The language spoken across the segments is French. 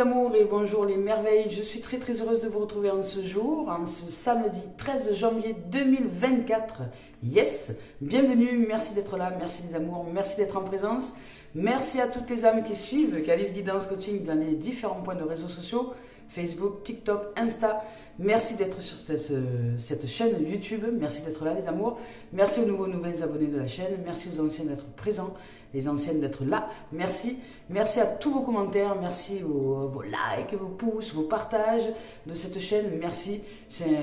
amours et bonjour les merveilles, je suis très heureuse de vous retrouver en ce jour, en ce samedi 13 janvier 2024. Yes, bienvenue, merci d'être là, merci les amours, merci d'être en présence. Merci à toutes les âmes qui suivent Calice Guidance Coaching dans les différents points de réseaux sociaux, Facebook, TikTok, Insta. Merci d'être sur cette chaîne YouTube, merci d'être là les amours. Merci aux nouvelles abonnés de la chaîne, merci aux anciens d'être présents, les anciennes d'être là. Merci à tous vos commentaires, merci vos likes, vos pouces, vos partages de cette chaîne. Merci, c'est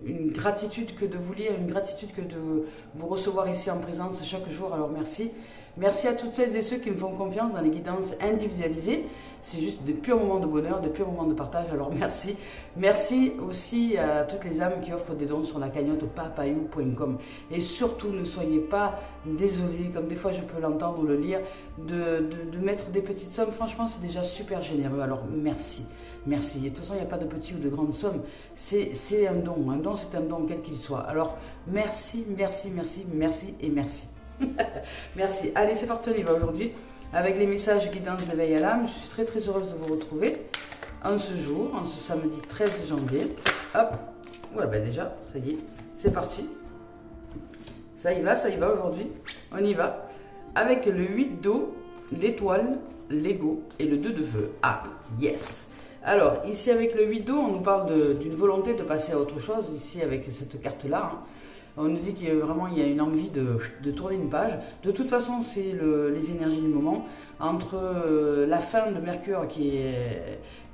une gratitude que de vous lire, une gratitude que de vous recevoir ici en présence chaque jour, alors merci. Merci à toutes celles et ceux qui me font confiance dans les guidances individualisées. C'est juste de purs moments de bonheur, de purs moments de partage. Alors merci. Merci aussi à toutes les âmes qui offrent des dons sur la cagnotte papayou.com. Et surtout, ne soyez pas désolés, comme des fois je peux l'entendre ou le lire, de mettre des petites sommes. Franchement, c'est déjà super généreux. Alors merci. Merci. Et de toute façon, il n'y a pas de petites ou de grandes sommes. C'est un don. Un don, c'est un don, quel qu'il soit. Alors merci. Merci. Allez, c'est parti, on y va aujourd'hui avec les messages guidance d'éveil à l'âme. Je suis très heureuse de vous retrouver en ce jour, en ce samedi 13 janvier. Hop, voilà, ben déjà, ça y est, c'est parti. Ça y va aujourd'hui. On y va avec le 8 d'eau, l'étoile, l'ego et le 2 de feu. Ah, yes. Alors, ici avec le 8 d'eau, on nous parle d'une volonté de passer à autre chose, ici avec cette carte-là. On nous dit qu'il y a une envie de tourner une page. De toute façon, c'est les énergies du moment. Entre la fin de Mercure qui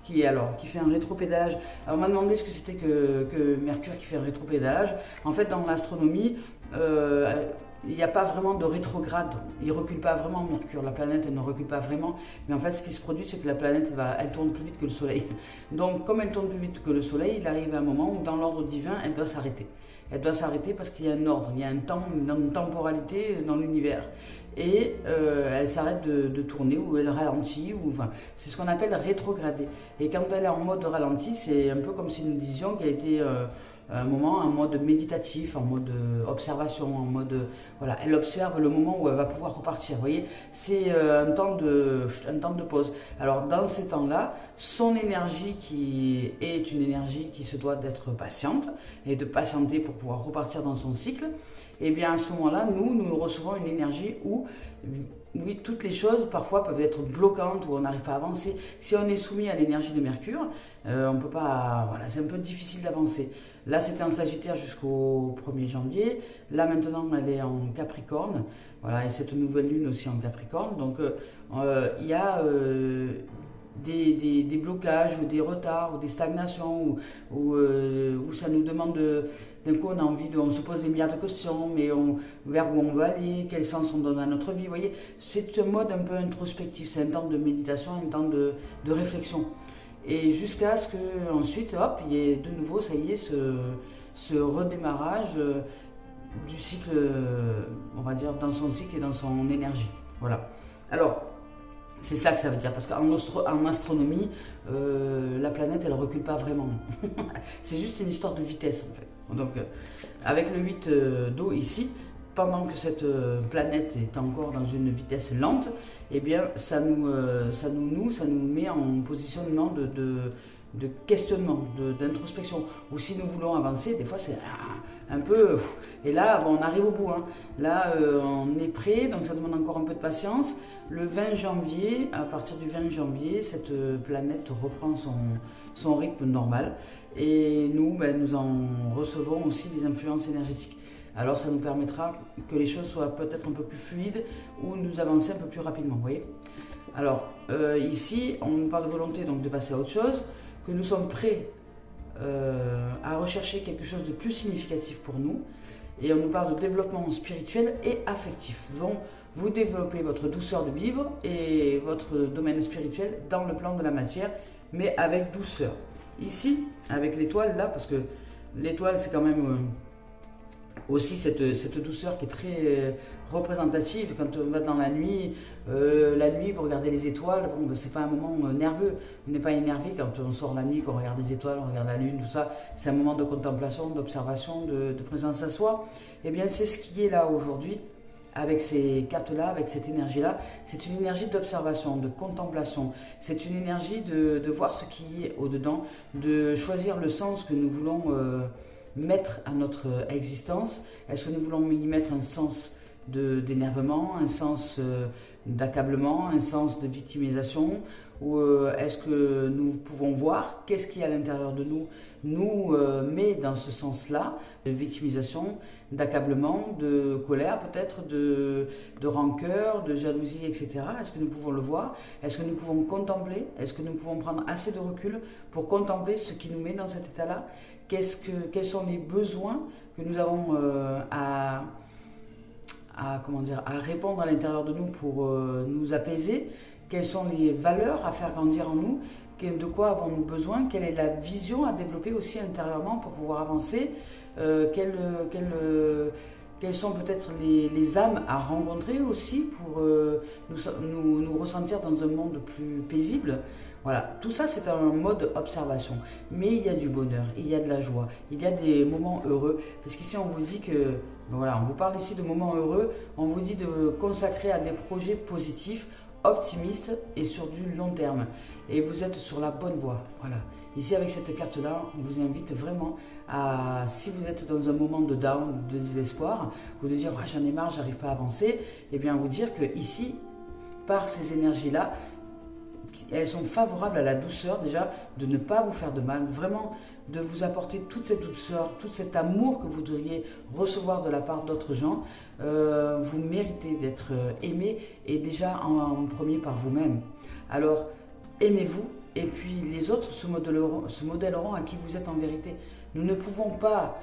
fait un rétropédalage. Alors, on m'a demandé ce que c'était que Mercure qui fait un rétropédalage. En fait, dans l'astronomie, il n'y a pas vraiment de rétrograde. Il ne recule pas vraiment Mercure. La planète, elle ne recule pas vraiment. Mais en fait, ce qui se produit, c'est que la planète, elle tourne plus vite que le Soleil. Donc, comme elle tourne plus vite que le Soleil, il arrive un moment où, dans l'ordre divin, elle doit s'arrêter. Elle doit s'arrêter parce qu'il y a un ordre, il y a un temps, une temporalité dans l'univers. Et elle s'arrête de tourner ou elle ralentit. C'est ce qu'on appelle rétrograder. Et quand elle est en mode ralenti, c'est un peu comme si nous disions qu'elle était un moment en mode méditatif, en mode observation, en mode voilà, elle observe le moment où elle va pouvoir repartir. Vous voyez, c'est un temps de pause. Alors dans ces temps-là, son énergie qui est une énergie qui se doit d'être patiente et de patienter pour pouvoir repartir dans son cycle. Et bien à ce moment-là, nous recevons une énergie où oui, toutes les choses parfois peuvent être bloquantes ou on n'arrive pas à avancer. Si on est soumis à l'énergie de Mercure, on peut pas. Voilà, c'est un peu difficile d'avancer. Là, c'était en Sagittaire jusqu'au 1er janvier. Là, maintenant, elle est en Capricorne. Voilà, et cette nouvelle lune aussi en Capricorne. Donc, il y a des blocages ou des retards ou des stagnations où ça nous demande d'un coup on se pose des milliards de questions, mais vers où on veut aller, quel sens on donne à notre vie. Vous voyez, c'est un mode un peu introspectif, c'est un temps de méditation, un temps de réflexion. Et jusqu'à ce qu'ensuite, hop, il y ait de nouveau, ça y est, ce redémarrage du cycle, on va dire, dans son cycle et dans son énergie. Voilà. Alors, c'est ça que ça veut dire, parce qu'en astronomie, la planète, elle ne recule pas vraiment. C'est juste une histoire de vitesse, en fait. Donc, avec le 8 d'eau ici, pendant que cette planète est encore dans une vitesse lente, eh bien, ça nous met en positionnement de questionnement, d'introspection. Ou si nous voulons avancer, des fois, c'est un peu... Et là, on arrive au bout. Hein. Là, on est prêt, donc ça demande encore un peu de patience. Le 20 janvier, à partir du 20 janvier, cette planète reprend son rythme normal. Et nous en recevons aussi des influences énergétiques. Alors ça nous permettra que les choses soient peut-être un peu plus fluides ou nous avancer un peu plus rapidement, vous voyez. Alors ici, on nous parle de volonté donc de passer à autre chose, que nous sommes prêts à rechercher quelque chose de plus significatif pour nous. Et on nous parle de développement spirituel et affectif. Donc vous développez votre douceur de vivre et votre domaine spirituel dans le plan de la matière, mais avec douceur. Ici, avec l'étoile là, parce que l'étoile c'est quand même... aussi cette douceur qui est très représentative. Quand on va dans la nuit, vous regardez les étoiles, bon, c'est pas un moment nerveux, on n'est pas énervé quand on sort la nuit, qu'on regarde les étoiles, on regarde la lune, tout ça, c'est un moment de contemplation, d'observation, de présence à soi. Et bien c'est ce qui est là aujourd'hui avec ces cartes-là, avec cette énergie-là, c'est une énergie d'observation, de contemplation. C'est une énergie de voir ce qui est au-dedans, de choisir le sens que nous voulons mettre à notre existence. Est-ce que nous voulons y mettre un sens d'énervement, un sens d'accablement, un sens de victimisation, ou est-ce que nous pouvons voir qu'est-ce qui à l'intérieur de nous nous met dans ce sens-là, de victimisation, d'accablement, de colère peut-être, de rancœur, de jalousie, etc. Est-ce que nous pouvons le voir? Est-ce que nous pouvons contempler? Est-ce que nous pouvons prendre assez de recul pour contempler ce qui nous met dans cet état-là? Quels sont les besoins que nous avons à répondre à l'intérieur de nous pour nous apaiser? Quelles sont les valeurs à faire grandir en nous? De quoi avons-nous besoin? Quelle est la vision à développer aussi intérieurement pour pouvoir avancer? Quelles sont peut-être les âmes à rencontrer aussi pour nous ressentir dans un monde plus paisible? Voilà, tout ça c'est un mode observation, mais il y a du bonheur, il y a de la joie, il y a des moments heureux, parce qu'ici on vous dit que, voilà, on vous parle ici de moments heureux, on vous dit de consacrer à des projets positifs, optimistes et sur du long terme, et vous êtes sur la bonne voie, voilà. Ici avec cette carte-là, on vous invite vraiment à, si vous êtes dans un moment de down, de désespoir, ou de dire oh, j'en ai marre, j'arrive pas à avancer, et bien vous dire que ici, par ces énergies-là, elles sont favorables à la douceur déjà, de ne pas vous faire de mal, vraiment de vous apporter toute cette douceur, tout cet amour que vous devriez recevoir de la part d'autres gens. Vous méritez d'être aimé et déjà en premier par vous-même. Alors aimez-vous et puis les autres se modèleront à qui vous êtes en vérité. Nous ne pouvons pas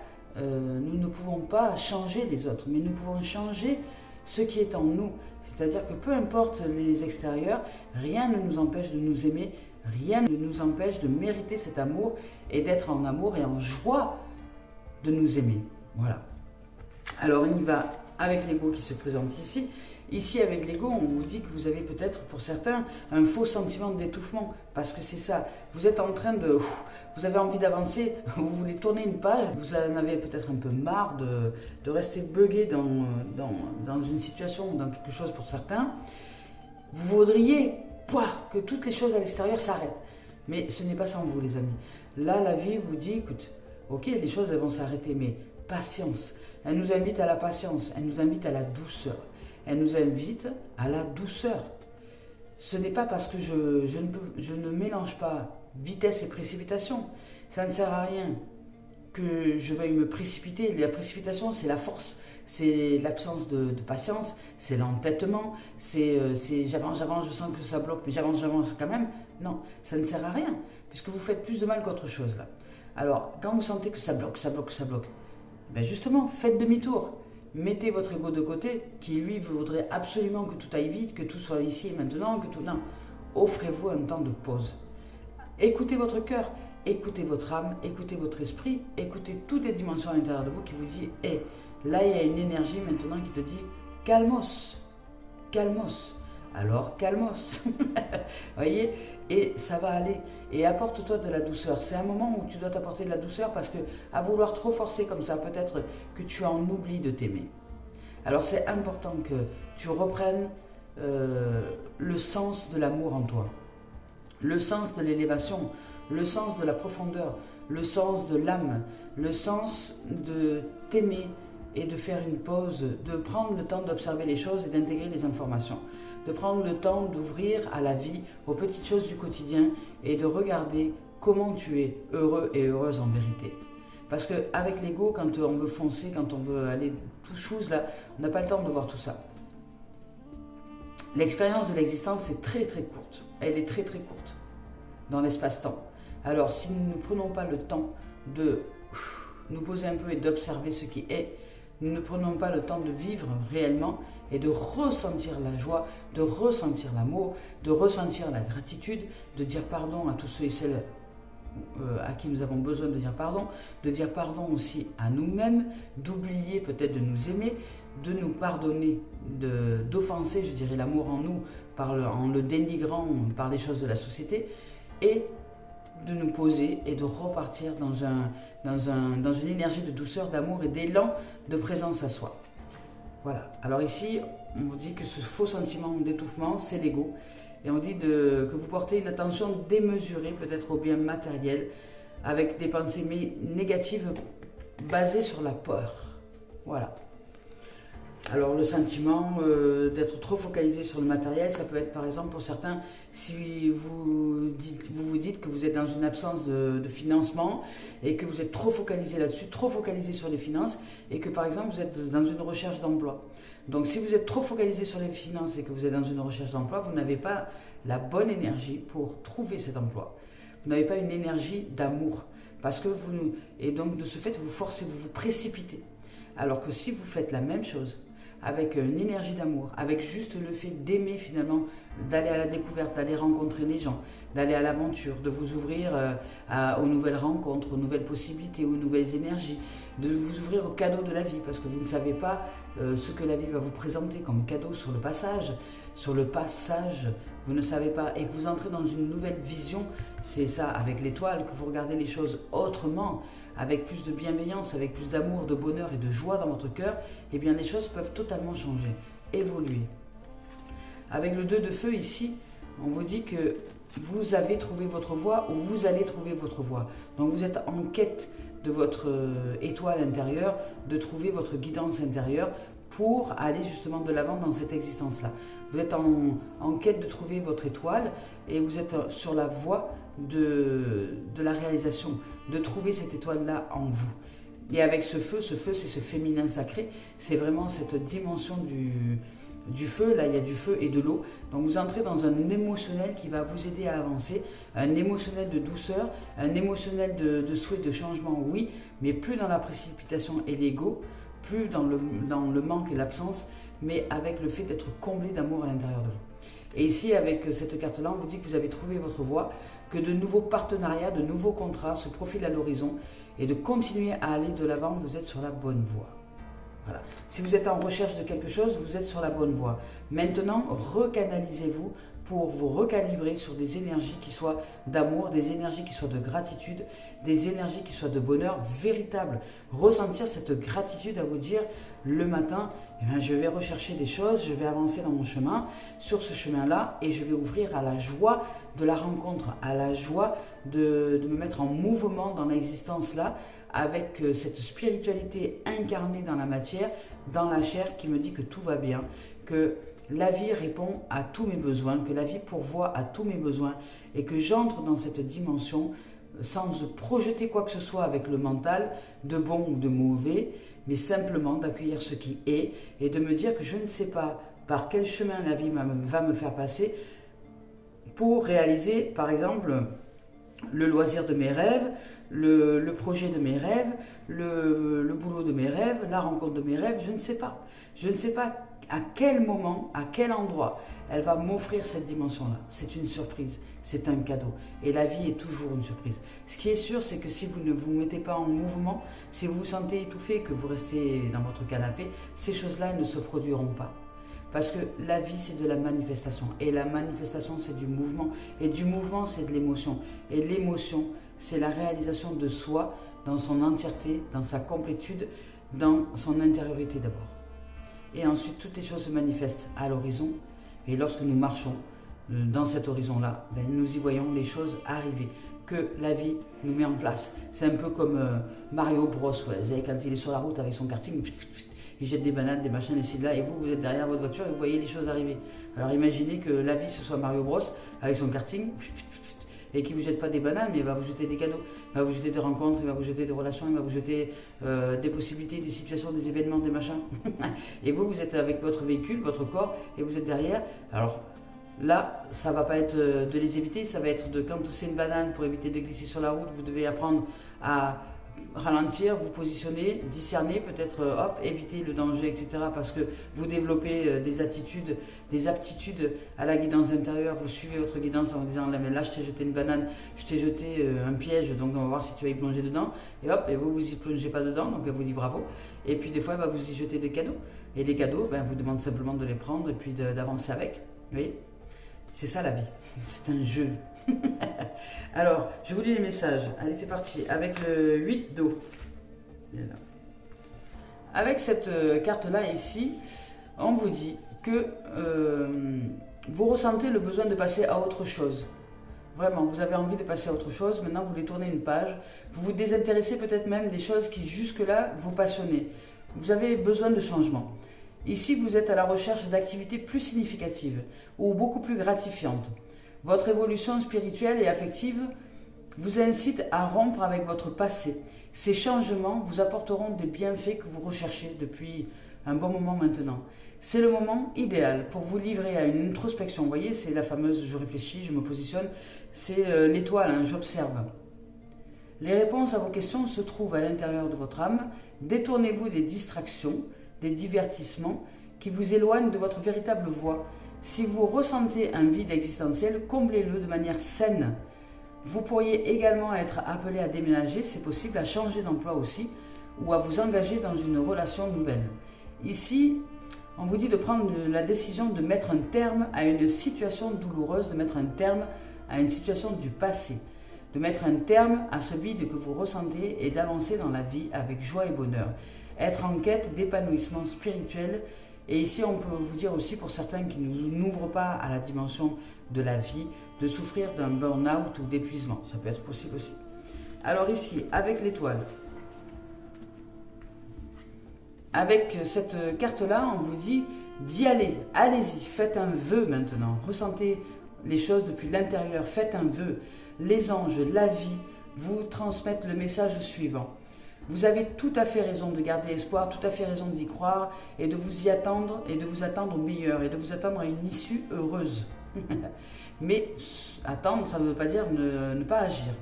changer les autres, mais nous pouvons changer ce qui est en nous. C'est-à-dire que peu importe les extérieurs, rien ne nous empêche de nous aimer, rien ne nous empêche de mériter cet amour et d'être en amour et en joie de nous aimer. Voilà. Alors on y va avec l'ego qui se présente ici. Ici avec l'ego, on vous dit que vous avez peut-être pour certains un faux sentiment d'étouffement, parce que c'est ça, vous êtes en train de... Vous avez envie d'avancer, vous voulez tourner une page, vous en avez peut-être un peu marre de rester bugué dans une situation ou dans quelque chose pour certains. Vous voudriez que toutes les choses à l'extérieur s'arrêtent. Mais ce n'est pas ça en vous les amis. Là, la vie vous dit, écoute, ok, les choses elles vont s'arrêter, mais patience. Elle nous invite à la patience, elle nous invite à la douceur. Elle nous invite à la douceur. Ce n'est pas parce que je ne mélange pas vitesse et précipitation. Ça ne sert à rien que je veuille me précipiter. La précipitation, c'est la force, c'est l'absence de patience, c'est l'entêtement, c'est j'avance, je sens que ça bloque, mais j'avance quand même. Non, ça ne sert à rien, puisque vous faites plus de mal qu'autre chose là. Alors, quand vous sentez que ça bloque, ben justement, faites demi-tour. Mettez votre ego de côté, qui lui voudrait absolument que tout aille vite, que tout soit ici et maintenant, que tout... Non, offrez-vous un temps de pause. Écoutez votre cœur, écoutez votre âme, écoutez votre esprit, écoutez toutes les dimensions à l'intérieur de vous qui vous dit hey, là il y a une énergie maintenant qui te dit calmos, calmos. Alors calmos, voyez, et ça va aller. Et apporte-toi de la douceur. C'est un moment où tu dois t'apporter de la douceur parce que à vouloir trop forcer comme ça, peut-être que tu en oublies de t'aimer. Alors c'est important que tu reprennes le sens de l'amour en toi, le sens de l'élévation, le sens de la profondeur, le sens de l'âme, le sens de t'aimer et de faire une pause, de prendre le temps d'observer les choses et d'intégrer les informations. De prendre le temps d'ouvrir à la vie, aux petites choses du quotidien et de regarder comment tu es heureux et heureuse en vérité. Parce qu'avec l'ego, quand on veut foncer, quand on veut aller tout chose là, on n'a pas le temps de voir tout ça. L'expérience de l'existence est très très courte. Elle est très très courte dans l'espace-temps. Alors si nous ne prenons pas le temps de nous poser un peu et d'observer ce qui est, nous ne prenons pas le temps de vivre réellement et de ressentir la joie, de ressentir l'amour, de ressentir la gratitude, de dire pardon à tous ceux et celles à qui nous avons besoin de dire pardon aussi à nous-mêmes, d'oublier peut-être de nous aimer, de nous pardonner, d'offenser, je dirais, l'amour en nous en le dénigrant par les choses de la société et de nous poser et de repartir dans une énergie de douceur, d'amour et d'élan de présence à soi. Voilà. Alors ici, on vous dit que ce faux sentiment d'étouffement, c'est l'ego. Et on dit que vous portez une attention démesurée, peut-être au bien matériel, avec des pensées négatives basées sur la peur. Voilà. Alors le sentiment d'être trop focalisé sur le matériel, ça peut être par exemple pour certains, si vous vous dites que vous êtes dans une absence de financement et que vous êtes trop focalisé là-dessus, trop focalisé sur les finances et que par exemple vous êtes dans une recherche d'emploi. Donc si vous êtes trop focalisé sur les finances et que vous êtes dans une recherche d'emploi, vous n'avez pas la bonne énergie pour trouver cet emploi. Vous n'avez pas une énergie d'amour. Parce que et donc de ce fait, vous forcez, vous vous précipitez. Alors que si vous faites la même chose, avec une énergie d'amour, avec juste le fait d'aimer finalement, d'aller à la découverte, d'aller rencontrer les gens, d'aller à l'aventure, de vous ouvrir aux nouvelles rencontres, aux nouvelles possibilités, aux nouvelles énergies, de vous ouvrir aux cadeaux de la vie, parce que vous ne savez pas ce que la vie va vous présenter comme cadeau sur le passage, vous ne savez pas, et que vous entrez dans une nouvelle vision, c'est ça, avec l'étoile, que vous regardez les choses autrement, avec plus de bienveillance, avec plus d'amour, de bonheur et de joie dans votre cœur, eh bien les choses peuvent totalement changer, évoluer. Avec le 2 de feu ici, on vous dit que vous avez trouvé votre voie ou vous allez trouver votre voie. Donc vous êtes en quête de votre étoile intérieure, de trouver votre guidance intérieure pour aller justement de l'avant dans cette existence-là. Vous êtes en quête de trouver votre étoile et vous êtes sur la voie de la réalisation, de trouver cette étoile-là en vous. Et avec ce feu, c'est ce féminin sacré, c'est vraiment cette dimension du feu, là il y a du feu et de l'eau. Donc vous entrez dans un émotionnel qui va vous aider à avancer, un émotionnel de douceur, un émotionnel de souhait de changement, oui, mais plus dans la précipitation et l'ego, plus dans le manque et l'absence, mais avec le fait d'être comblé d'amour à l'intérieur de vous. Et ici, avec cette carte-là, on vous dit que vous avez trouvé votre voie, que de nouveaux partenariats, de nouveaux contrats se profilent à l'horizon et de continuer à aller de l'avant, vous êtes sur la bonne voie. Voilà. Si vous êtes en recherche de quelque chose, vous êtes sur la bonne voie. Maintenant, recanalisez-vous pour vous recalibrer sur des énergies qui soient d'amour, des énergies qui soient de gratitude, des énergies qui soient de bonheur véritable. Ressentir cette gratitude à vous dire le matin, eh bien, je vais rechercher des choses, je vais avancer dans mon chemin, sur ce chemin-là, et je vais ouvrir à la joie de la rencontre, à la joie de me mettre en mouvement dans l'existence-là, avec cette spiritualité incarnée dans la matière, dans la chair, qui me dit que tout va bien, que la vie répond à tous mes besoins, que la vie pourvoit à tous mes besoins et que j'entre dans cette dimension sans projeter quoi que ce soit avec le mental, de bon ou de mauvais, mais simplement d'accueillir ce qui est et de me dire que je ne sais pas par quel chemin la vie va me faire passer pour réaliser, par exemple, le loisir de mes rêves, le projet de mes rêves, le boulot de mes rêves, la rencontre de mes rêves, je ne sais pas. Je ne sais pas à quel moment, à quel endroit elle va m'offrir cette dimension-là. C'est une surprise, c'est un cadeau. Et la vie est toujours une surprise. Ce qui est sûr, c'est que si vous ne vous mettez pas en mouvement, si vous vous sentez étouffé, que vous restez dans votre canapé, ces choses-là ne se produiront pas. Parce que la vie, c'est de la manifestation. Et la manifestation, c'est du mouvement. Et du mouvement, c'est de l'émotion. Et l'émotion, c'est la réalisation de soi dans son entièreté, dans sa complétude, dans son intériorité d'abord. Et ensuite, toutes les choses se manifestent à l'horizon. Et lorsque nous marchons dans cet horizon-là, nous y voyons les choses arriver, que la vie nous met en place. C'est un peu comme Mario Bros. Ouais. Vous savez, quand il est sur la route avec son karting, il jette des bananes, des machins, ici, là, et vous êtes derrière votre voiture et vous voyez les choses arriver. Alors imaginez que la vie, ce soit Mario Bros. Avec son karting, et qui ne vous jette pas des bananes, mais il va vous jeter des cadeaux, il va vous jeter des rencontres, il va vous jeter des relations, il va vous jeter des possibilités, des situations, des événements, des machins. Et vous êtes avec votre véhicule, votre corps, et vous êtes derrière. Alors là, ça ne va pas être de les éviter, ça va être de, quand c'est une banane, pour éviter de glisser sur la route, vous devez apprendre à ralentir, vous positionner, discerner, peut-être éviter le danger, etc. Parce que vous développez des attitudes, des aptitudes à la guidance intérieure, vous suivez votre guidance en vous disant là je t'ai jeté une banane, je t'ai jeté un piège, donc on va voir si tu vas y plonger dedans, et vous y plongez pas dedans, donc elle vous dit bravo, et puis des fois elle va vous y jeter des cadeaux, et les cadeaux, elle vous demande simplement de les prendre et puis d'avancer avec, vous voyez, c'est ça la vie, c'est un jeu. Alors, je vous lis les messages. Allez, c'est parti. Avec le 8 d'eau. avec cette carte-là ici, on vous dit que vous ressentez le besoin de passer à autre chose. Vraiment, vous avez envie de passer à autre chose. Maintenant, vous voulez tourner une page. Vous vous désintéressez peut-être même des choses qui jusque-là vous passionnaient. Vous avez besoin de changement. Ici, vous êtes à la recherche d'activités plus significatives ou beaucoup plus gratifiantes. Votre évolution spirituelle et affective vous incite à rompre avec votre passé. Ces changements vous apporteront des bienfaits que vous recherchez depuis un bon moment maintenant. C'est le moment idéal pour vous livrer à une introspection. Vous voyez, c'est la fameuse « je réfléchis, je me positionne ». C'est l'étoile, hein, j'observe. Les réponses à vos questions se trouvent à l'intérieur de votre âme. Détournez-vous des distractions, des divertissements qui vous éloignent de votre véritable voie. Si vous ressentez un vide existentiel, comblez-le de manière saine. Vous pourriez également être appelé à déménager, c'est possible, à changer d'emploi aussi, ou à vous engager dans une relation nouvelle. Ici, on vous dit de prendre la décision de mettre un terme à une situation douloureuse, de mettre un terme à une situation du passé, de mettre un terme à ce vide que vous ressentez et d'avancer dans la vie avec joie et bonheur. Être en quête d'épanouissement spirituel. Et ici, on peut vous dire aussi, pour certains qui n'ouvrent pas à la dimension de la vie, de souffrir d'un burn-out ou d'épuisement. Ça peut être possible aussi. Alors ici, avec l'étoile, avec cette carte-là, on vous dit d'y aller. Allez-y, faites un vœu maintenant. Ressentez les choses depuis l'intérieur, faites un vœu. Les anges, la vie, vous transmettent le message suivant. Vous avez tout à fait raison de garder espoir, tout à fait raison d'y croire et de vous y attendre et de vous attendre au meilleur et de vous attendre à une issue heureuse. Mais attendre, ça ne veut pas dire ne pas agir.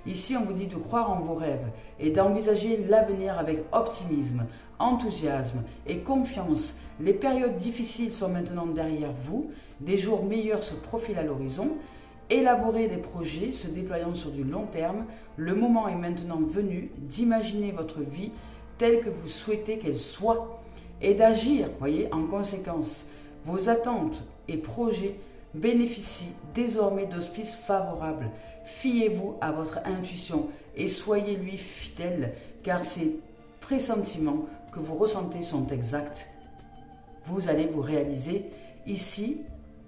Ici, on vous dit de croire en vos rêves et d'envisager l'avenir avec optimisme, enthousiasme et confiance. Les périodes difficiles sont maintenant derrière vous, des jours meilleurs se profilent à l'horizon. Élaborer des projets se déployant sur du long terme, le moment est maintenant venu d'imaginer votre vie telle que vous souhaitez qu'elle soit et d'agir, voyez, en conséquence. Vos attentes et projets bénéficient désormais d'auspices favorables. Fiez-vous à votre intuition et soyez-lui fidèle, car ces pressentiments que vous ressentez sont exacts. Vous allez vous réaliser. Ici,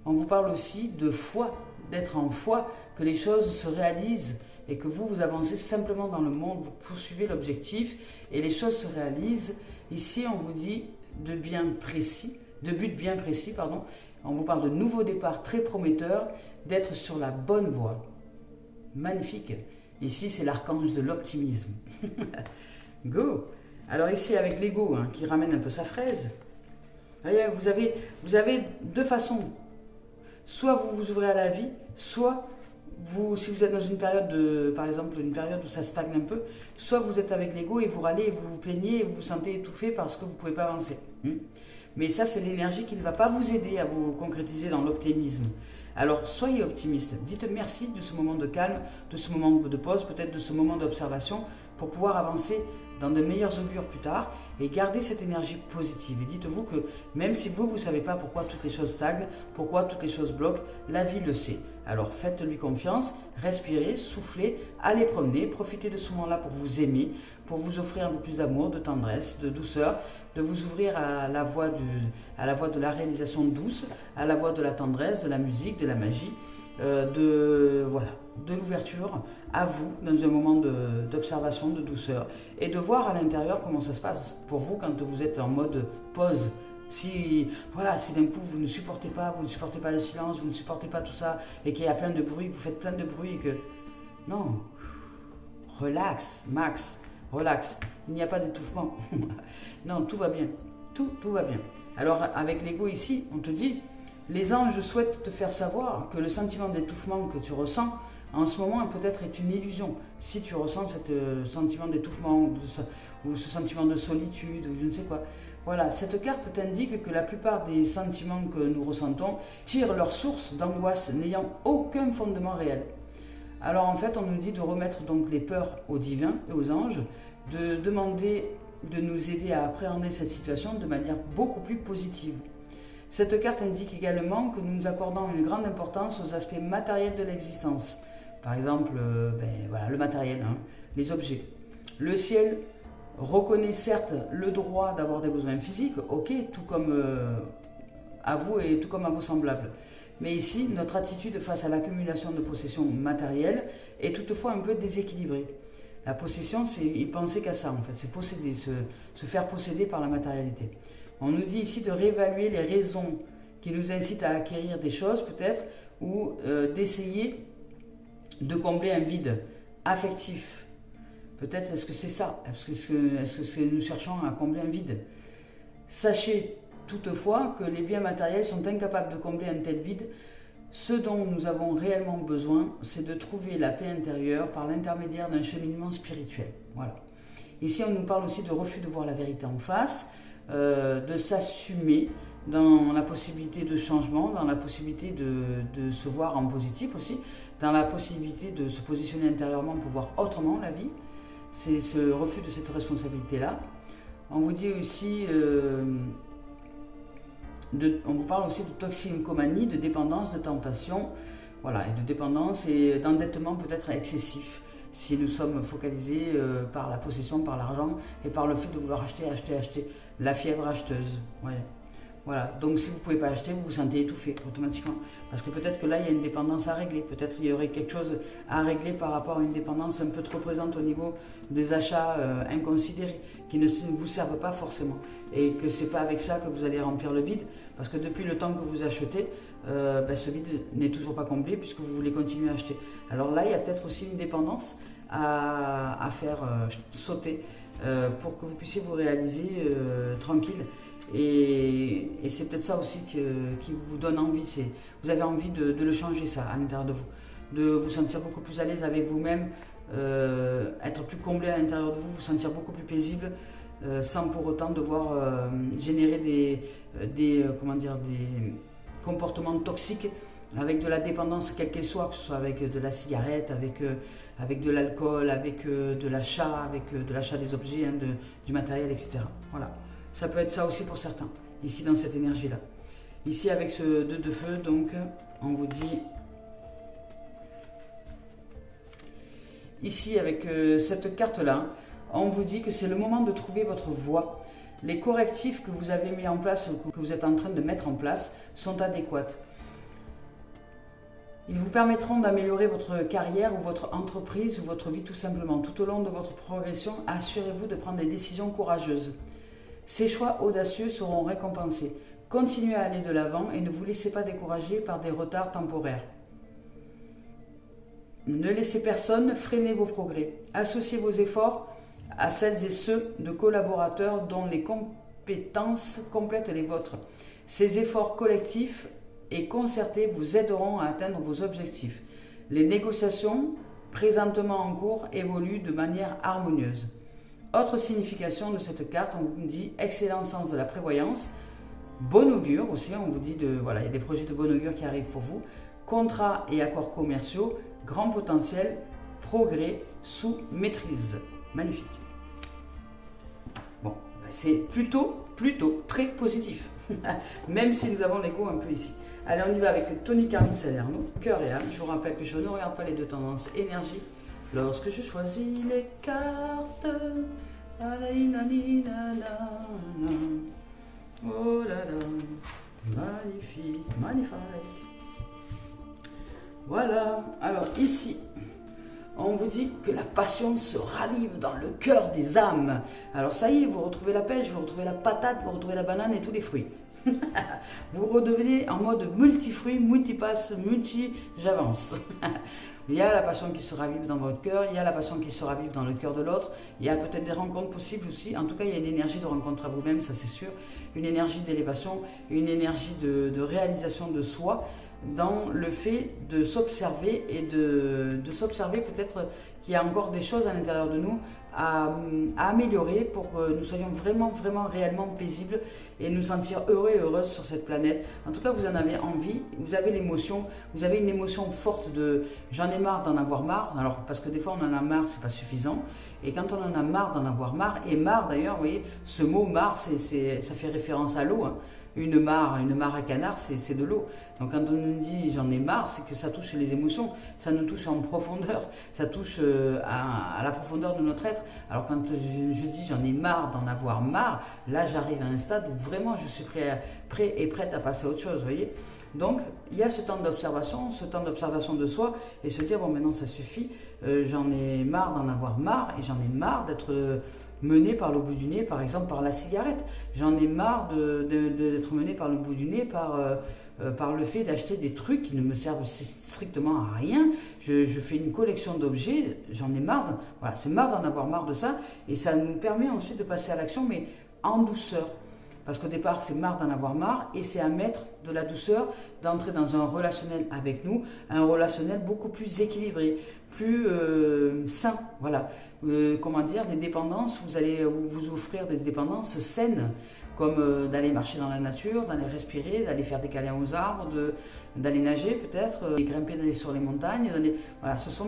on vous parle aussi de foi, d'être en foi, que les choses se réalisent et que vous avancez simplement dans le monde, vous poursuivez l'objectif et les choses se réalisent. Ici, on vous dit de buts bien précis, on vous parle de nouveaux départs très prometteurs, d'être sur la bonne voie. Magnifique. Ici, c'est l'archange de l'optimisme. Go. Alors ici, avec l'ego, hein, qui ramène un peu sa fraise, voyez, vous avez deux façons. Soit vous vous ouvrez à la vie, soit vous, si vous êtes dans une période par exemple, une période où ça stagne un peu, soit vous êtes avec l'ego et vous râlez et vous vous plaignez et vous vous sentez étouffé parce que vous ne pouvez pas avancer. Mais ça, c'est l'énergie qui ne va pas vous aider à vous concrétiser dans l'optimisme. Alors, soyez optimiste. Dites merci de ce moment de calme, de ce moment de pause, peut-être de ce moment d'observation pour pouvoir avancer dans de meilleurs augures plus tard et gardez cette énergie positive. Et dites-vous que même si vous ne savez pas pourquoi toutes les choses stagnent, pourquoi toutes les choses bloquent, la vie le sait. Alors faites-lui confiance, respirez, soufflez, allez promener, profitez de ce moment-là pour vous aimer, pour vous offrir un peu plus d'amour, de tendresse, de douceur, de vous ouvrir à la voie de la réalisation douce, à la voie de la tendresse, de la musique, de la magie, de l'ouverture à vous dans un moment d'observation, de douceur et de voir à l'intérieur comment ça se passe pour vous quand vous êtes en mode pause. Si d'un coup vous ne supportez pas le silence, vous ne supportez pas tout ça et qu'il y a plein de bruit, vous faites plein de bruit et que... Non, relax, Max, relax, il n'y a pas d'étouffement. Non, tout va bien, tout va bien. Alors avec l'ego ici, on te dit, les anges souhaitent te faire savoir que le sentiment d'étouffement que tu ressens en ce moment peut-être est une illusion. Si tu ressens ce sentiment d'étouffement ou ce sentiment de solitude ou je ne sais quoi. Voilà, cette carte t'indique que la plupart des sentiments que nous ressentons tirent leur source d'angoisse n'ayant aucun fondement réel. Alors en fait, on nous dit de remettre donc les peurs aux divins et aux anges, de demander de nous aider à appréhender cette situation de manière beaucoup plus positive. Cette carte indique également que nous nous accordons une grande importance aux aspects matériels de l'existence. Par exemple, le matériel, les objets. Le ciel reconnaît certes le droit d'avoir des besoins physiques, ok, tout comme à vous et tout comme à vos semblables. Mais ici, notre attitude face à l'accumulation de possessions matérielles est toutefois un peu déséquilibrée. La possession, c'est y penser qu'à ça en fait, c'est posséder, se faire posséder par la matérialité. On nous dit ici de réévaluer les raisons qui nous incitent à acquérir des choses peut-être, ou d'essayer de combler un vide affectif. Peut-être est-ce que c'est ça, est-ce que nous cherchons à combler un vide? Sachez toutefois que les biens matériels sont incapables de combler un tel vide. Ce dont nous avons réellement besoin, c'est de trouver la paix intérieure par l'intermédiaire d'un cheminement spirituel. Voilà. Ici, on nous parle aussi de refus de voir la vérité en face, de s'assumer dans la possibilité de changement, dans la possibilité de se voir en positif aussi, dans la possibilité de se positionner intérieurement pour voir autrement la vie. C'est ce refus de cette responsabilité-là. On vous dit aussi... on vous parle aussi de toxicomanie, de dépendance, de tentation, voilà, et de dépendance et d'endettement peut-être excessif si nous sommes focalisés par la possession, par l'argent et par le fait de vouloir acheter, la fièvre acheteuse. Ouais. Voilà, donc si vous ne pouvez pas acheter, vous vous sentez étouffé automatiquement. Parce que peut-être que là, il y a une dépendance à régler. Peut-être qu'il y aurait quelque chose à régler par rapport à une dépendance un peu trop présente au niveau des achats inconsidérés, qui ne vous servent pas forcément. Et que ce n'est pas avec ça que vous allez remplir le vide. Parce que depuis le temps que vous achetez, ce vide n'est toujours pas comblé puisque vous voulez continuer à acheter. Alors là, il y a peut-être aussi une dépendance à faire sauter pour que vous puissiez vous réaliser tranquille. Et c'est peut-être ça aussi qui vous donne envie. Vous avez envie de le changer ça à l'intérieur de vous. De vous sentir beaucoup plus à l'aise avec vous-même, être plus comblé à l'intérieur de vous, vous sentir beaucoup plus paisible, sans pour autant devoir générer des comportements toxiques avec de la dépendance quelle qu'elle soit, que ce soit avec de la cigarette, avec de l'alcool, avec de l'achat, avec de l'achat des objets, du matériel, etc. Voilà. Ça peut être ça aussi pour certains, ici dans cette énergie-là. Ici avec ce 2 de feu, donc on vous dit... Ici avec cette carte-là, on vous dit que c'est le moment de trouver votre voie. Les correctifs que vous avez mis en place, ou que vous êtes en train de mettre en place, sont adéquats. Ils vous permettront d'améliorer votre carrière ou votre entreprise ou votre vie tout simplement. Tout au long de votre progression, assurez-vous de prendre des décisions courageuses. Ces choix audacieux seront récompensés. Continuez à aller de l'avant et ne vous laissez pas décourager par des retards temporaires. Ne laissez personne freiner vos progrès. Associez vos efforts à celles et ceux de collaborateurs dont les compétences complètent les vôtres. Ces efforts collectifs et concertés vous aideront à atteindre vos objectifs. Les négociations présentement en cours évoluent de manière harmonieuse. Autre signification de cette carte, on vous dit excellent sens de la prévoyance, bon augure aussi, on vous dit il y a des projets de bon augure qui arrivent pour vous, contrats et accords commerciaux, grand potentiel, progrès sous maîtrise. Magnifique. Bon, c'est plutôt très positif, même si nous avons l'écho un peu ici. Allez, on y va avec Tony Carmine Salerno, cœur et âme. Je vous rappelle que je ne regarde pas les deux tendances énergie lorsque je choisis les cartes. Oh là là, magnifique, magnifique. Voilà, alors ici, on vous dit que la passion se ravive dans le cœur des âmes. Alors ça y est, vous retrouvez la pêche, vous retrouvez la patate, vous retrouvez la banane et tous les fruits. Vous redevenez en mode multifruits, multipasse, j'avance. Il y a la passion qui se ravive dans votre cœur, il y a la passion qui se ravive dans le cœur de l'autre, il y a peut-être des rencontres possibles aussi, en tout cas il y a une énergie de rencontre à vous-même, ça c'est sûr, une énergie d'élévation, une énergie de réalisation de soi, dans le fait de s'observer et de s'observer peut-être qu'il y a encore des choses à l'intérieur de nous à améliorer pour que nous soyons vraiment, réellement paisibles et nous sentir heureux et heureuses sur cette planète. En tout cas, vous en avez envie, vous avez l'émotion, vous avez une émotion forte de « j'en ai marre d'en avoir marre ». Alors, parce que des fois, on en a marre, c'est pas suffisant. Et quand on en a marre d'en avoir marre, et marre d'ailleurs, vous voyez, ce mot « marre », ça fait référence à l'eau, hein. une mare à canard, c'est de l'eau. Donc quand on nous dit j'en ai marre, c'est que ça touche les émotions, ça nous touche en profondeur, ça touche à la profondeur de notre être. Alors quand je dis j'en ai marre d'en avoir marre, là j'arrive à un stade où vraiment je suis prêt et prête à passer à autre chose, vous voyez. Donc il y a ce temps d'observation de soi et se dire bon maintenant ça suffit, j'en ai marre d'en avoir marre et j'en ai marre d'être mené par le bout du nez, par exemple par la cigarette. J'en ai marre d'être mené par le bout du nez par le fait d'acheter des trucs qui ne me servent strictement à rien. Je fais une collection d'objets, j'en ai marre. Voilà, c'est marre d'en avoir marre de ça. Et ça nous permet ensuite de passer à l'action, mais en douceur. Parce qu'au départ, c'est marre d'en avoir marre et c'est à mettre de la douceur, d'entrer dans un relationnel avec nous, un relationnel beaucoup plus équilibré, plus sain. Voilà. Comment dire, les dépendances, vous allez vous offrir des dépendances saines, comme d'aller marcher dans la nature, d'aller respirer, d'aller faire des câlins aux arbres, d'aller nager peut-être, grimper sur les montagnes. Voilà, ce sont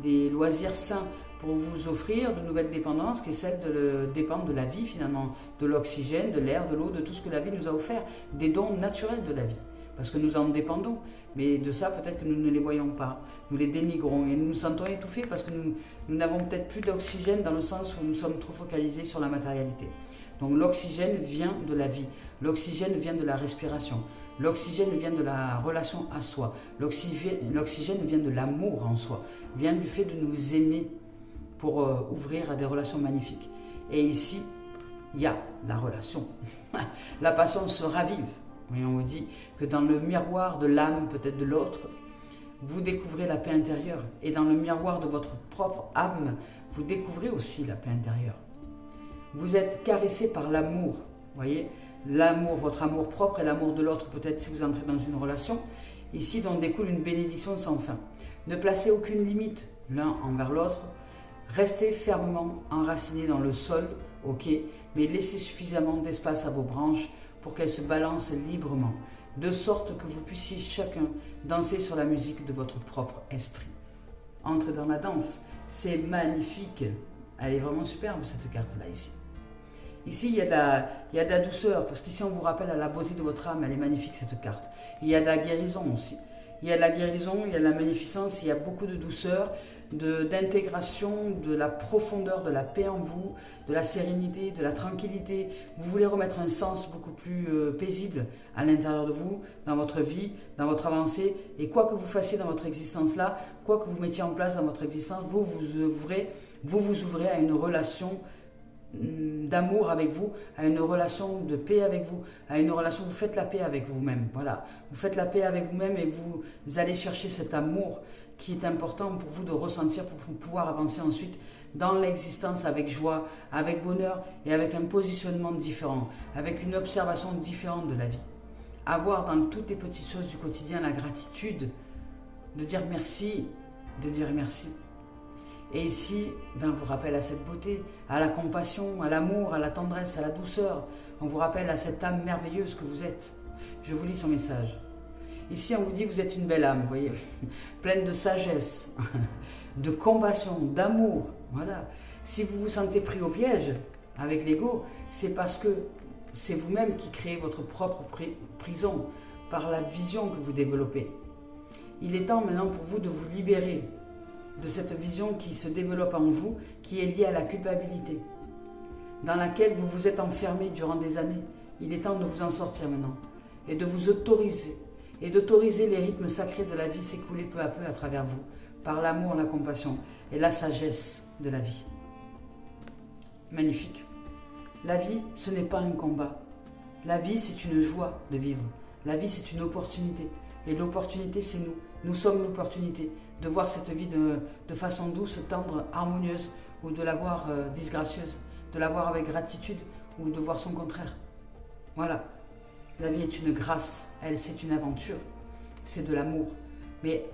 des loisirs sains pour vous offrir de nouvelles dépendances qui est celle de dépendre de la vie finalement, de l'oxygène, de l'air, de l'eau, de tout ce que la vie nous a offert, des dons naturels de la vie. Parce que nous en dépendons, mais de ça peut-être que nous ne les voyons pas, nous les dénigrons et nous nous sentons étouffés parce que nous n'avons peut-être plus d'oxygène dans le sens où nous sommes trop focalisés sur la matérialité. Donc l'oxygène vient de la vie, l'oxygène vient de la respiration, l'oxygène vient de la relation à soi, l'oxygène vient de l'amour en soi, vient du fait de nous aimer pour ouvrir à des relations magnifiques. Et ici, il y a la relation. La passion se ravive. Et on vous dit que dans le miroir de l'âme, peut-être de l'autre, vous découvrez la paix intérieure. Et dans le miroir de votre propre âme, vous découvrez aussi la paix intérieure. Vous êtes caressé par l'amour. Voyez, l'amour, votre amour propre et l'amour de l'autre, peut-être si vous entrez dans une relation. Ici, dont découle une bénédiction sans fin. Ne placez aucune limite l'un envers l'autre. Restez fermement enracinés dans le sol, ok, mais laissez suffisamment d'espace à vos branches pour qu'elles se balancent librement, de sorte que vous puissiez chacun danser sur la musique de votre propre esprit. Entrez dans la danse, c'est magnifique. Elle est vraiment superbe cette carte-là ici. Ici, il y a de la douceur, parce qu'ici on vous rappelle à la beauté de votre âme, elle est magnifique cette carte. Il y a de la guérison aussi. Il y a de la guérison, il y a de la magnificence, il y a beaucoup de douceur, d'intégration, de la profondeur, de la paix en vous, de la sérénité, de la tranquillité. Vous voulez remettre un sens beaucoup plus paisible à l'intérieur de vous, dans votre vie, dans votre avancée. Et quoi que vous fassiez dans votre existence-là, quoi que vous mettiez en place dans votre existence, vous vous ouvrez à une relation d'amour avec vous, à une relation de paix avec vous, à une relation où vous faites la paix avec vous-même. Voilà, vous faites la paix avec vous-même et vous allez chercher cet amour qui est important pour vous de ressentir pour pouvoir avancer ensuite dans l'existence avec joie, avec bonheur et avec un positionnement différent, avec une observation différente de la vie. Avoir dans toutes les petites choses du quotidien la gratitude, de dire merci, de dire merci. Et ici, on vous rappelle à cette beauté, à la compassion, à l'amour, à la tendresse, à la douceur. On vous rappelle à cette âme merveilleuse que vous êtes. Je vous lis son message. Ici, on vous dit que vous êtes une belle âme, vous voyez, pleine de sagesse, de compassion, d'amour. Voilà. Si vous vous sentez pris au piège avec l'ego, c'est parce que c'est vous-même qui créez votre propre prison par la vision que vous développez. Il est temps maintenant pour vous de vous libérer de cette vision qui se développe en vous, qui est liée à la culpabilité, dans laquelle vous vous êtes enfermé durant des années. Il est temps de vous en sortir maintenant et de vous autoriser, et d'autoriser les rythmes sacrés de la vie s'écouler peu à peu à travers vous, par l'amour, la compassion et la sagesse de la vie. Magnifique. La vie, ce n'est pas un combat. La vie, c'est une joie de vivre. La vie, c'est une opportunité. Et l'opportunité, c'est nous. Nous sommes l'opportunité de voir cette vie de façon douce, tendre, harmonieuse, ou de la voir disgracieuse, de la voir avec gratitude, ou de voir son contraire. Voilà. La vie est une grâce, elle, c'est une aventure, c'est de l'amour. Mais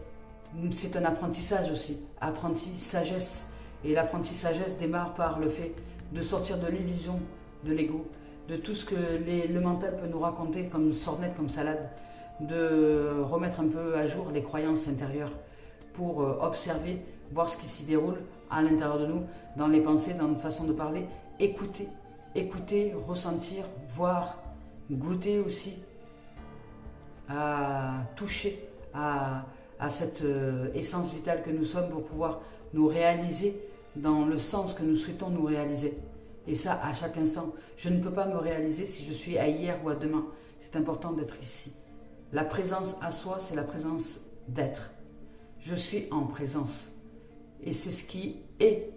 c'est un apprentissage aussi, apprenti sagesse. Et l'apprenti sagesse démarre par le fait de sortir de l'illusion de l'ego, de tout ce que le mental peut nous raconter comme sornette, comme salade, de remettre un peu à jour les croyances intérieures pour observer, voir ce qui s'y déroule à l'intérieur de nous, dans les pensées, dans notre façon de parler, écouter, ressentir, voir goûter aussi, à toucher à cette essence vitale que nous sommes pour pouvoir nous réaliser dans le sens que nous souhaitons nous réaliser. Et ça, à chaque instant. Je ne peux pas me réaliser si je suis à hier ou à demain. C'est important d'être ici. La présence à soi, c'est la présence d'être. Je suis en présence. Et c'est ce qui est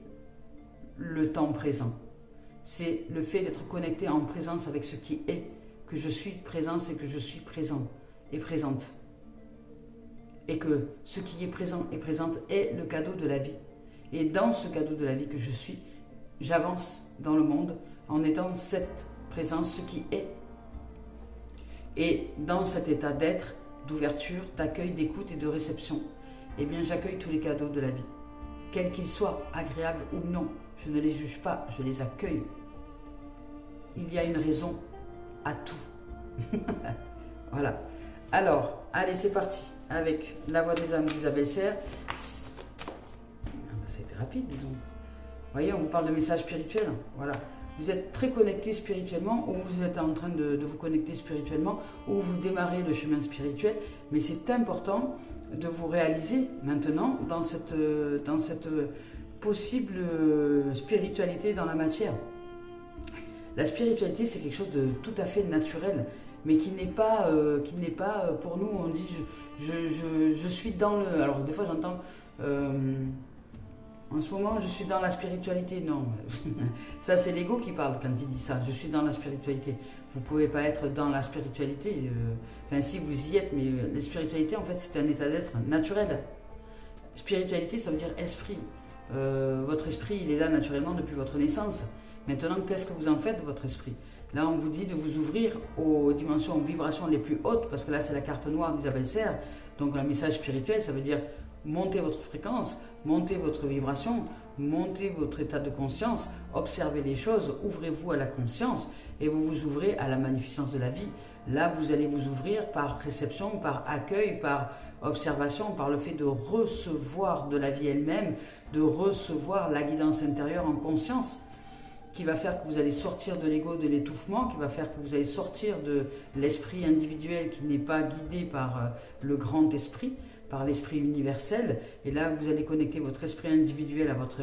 le temps présent. C'est le fait d'être connecté en présence avec ce qui est, que je suis présence et que je suis présent et présente. Et que ce qui est présent et présente est le cadeau de la vie. Et dans ce cadeau de la vie que je suis, j'avance dans le monde en étant cette présence, ce qui est. Et dans cet état d'être, d'ouverture, d'accueil, d'écoute et de réception, eh bien j'accueille tous les cadeaux de la vie. Quels qu'ils soient, agréables ou non, je ne les juge pas, je les accueille. Il y a une raison à tout. Voilà. Alors, allez, c'est parti avec la voix des âmes d'Isabelle Serre. Ça a été rapide, disons. Vous voyez, on vous parle de messages spirituels. Voilà. Vous êtes très connecté spirituellement, ou vous êtes en train de vous connecter spirituellement, ou vous démarrez le chemin spirituel. Mais c'est important de vous réaliser maintenant dans cette possible spiritualité dans la matière. La spiritualité, c'est quelque chose de tout à fait naturel, mais qui n'est pas pour nous, on dit je suis dans le... Alors des fois j'entends en ce moment je suis dans la spiritualité. Non, ça c'est l'ego qui parle quand il dit ça, je suis dans la spiritualité. Vous ne pouvez pas être dans la spiritualité, enfin si vous y êtes, mais la spiritualité en fait c'est un état d'être naturel. Spiritualité ça veut dire esprit. Votre esprit il est là naturellement depuis votre naissance. Maintenant qu'est-ce que vous en faites de votre esprit? Là, on vous dit de vous ouvrir aux dimensions, aux vibrations les plus hautes, parce que là, c'est la carte noire d'Isabelle Serre. Donc, le message spirituel, ça veut dire monter votre fréquence, monter votre vibration, monter votre état de conscience, observez les choses, ouvrez-vous à la conscience et vous vous ouvrez à la magnificence de la vie. Là, vous allez vous ouvrir par réception, par accueil, par observation, par le fait de recevoir de la vie elle-même, de recevoir la guidance intérieure en conscience, qui va faire que vous allez sortir de l'ego, de l'étouffement, qui va faire que vous allez sortir de l'esprit individuel qui n'est pas guidé par le grand esprit, par l'esprit universel. Et là, vous allez connecter votre esprit individuel à votre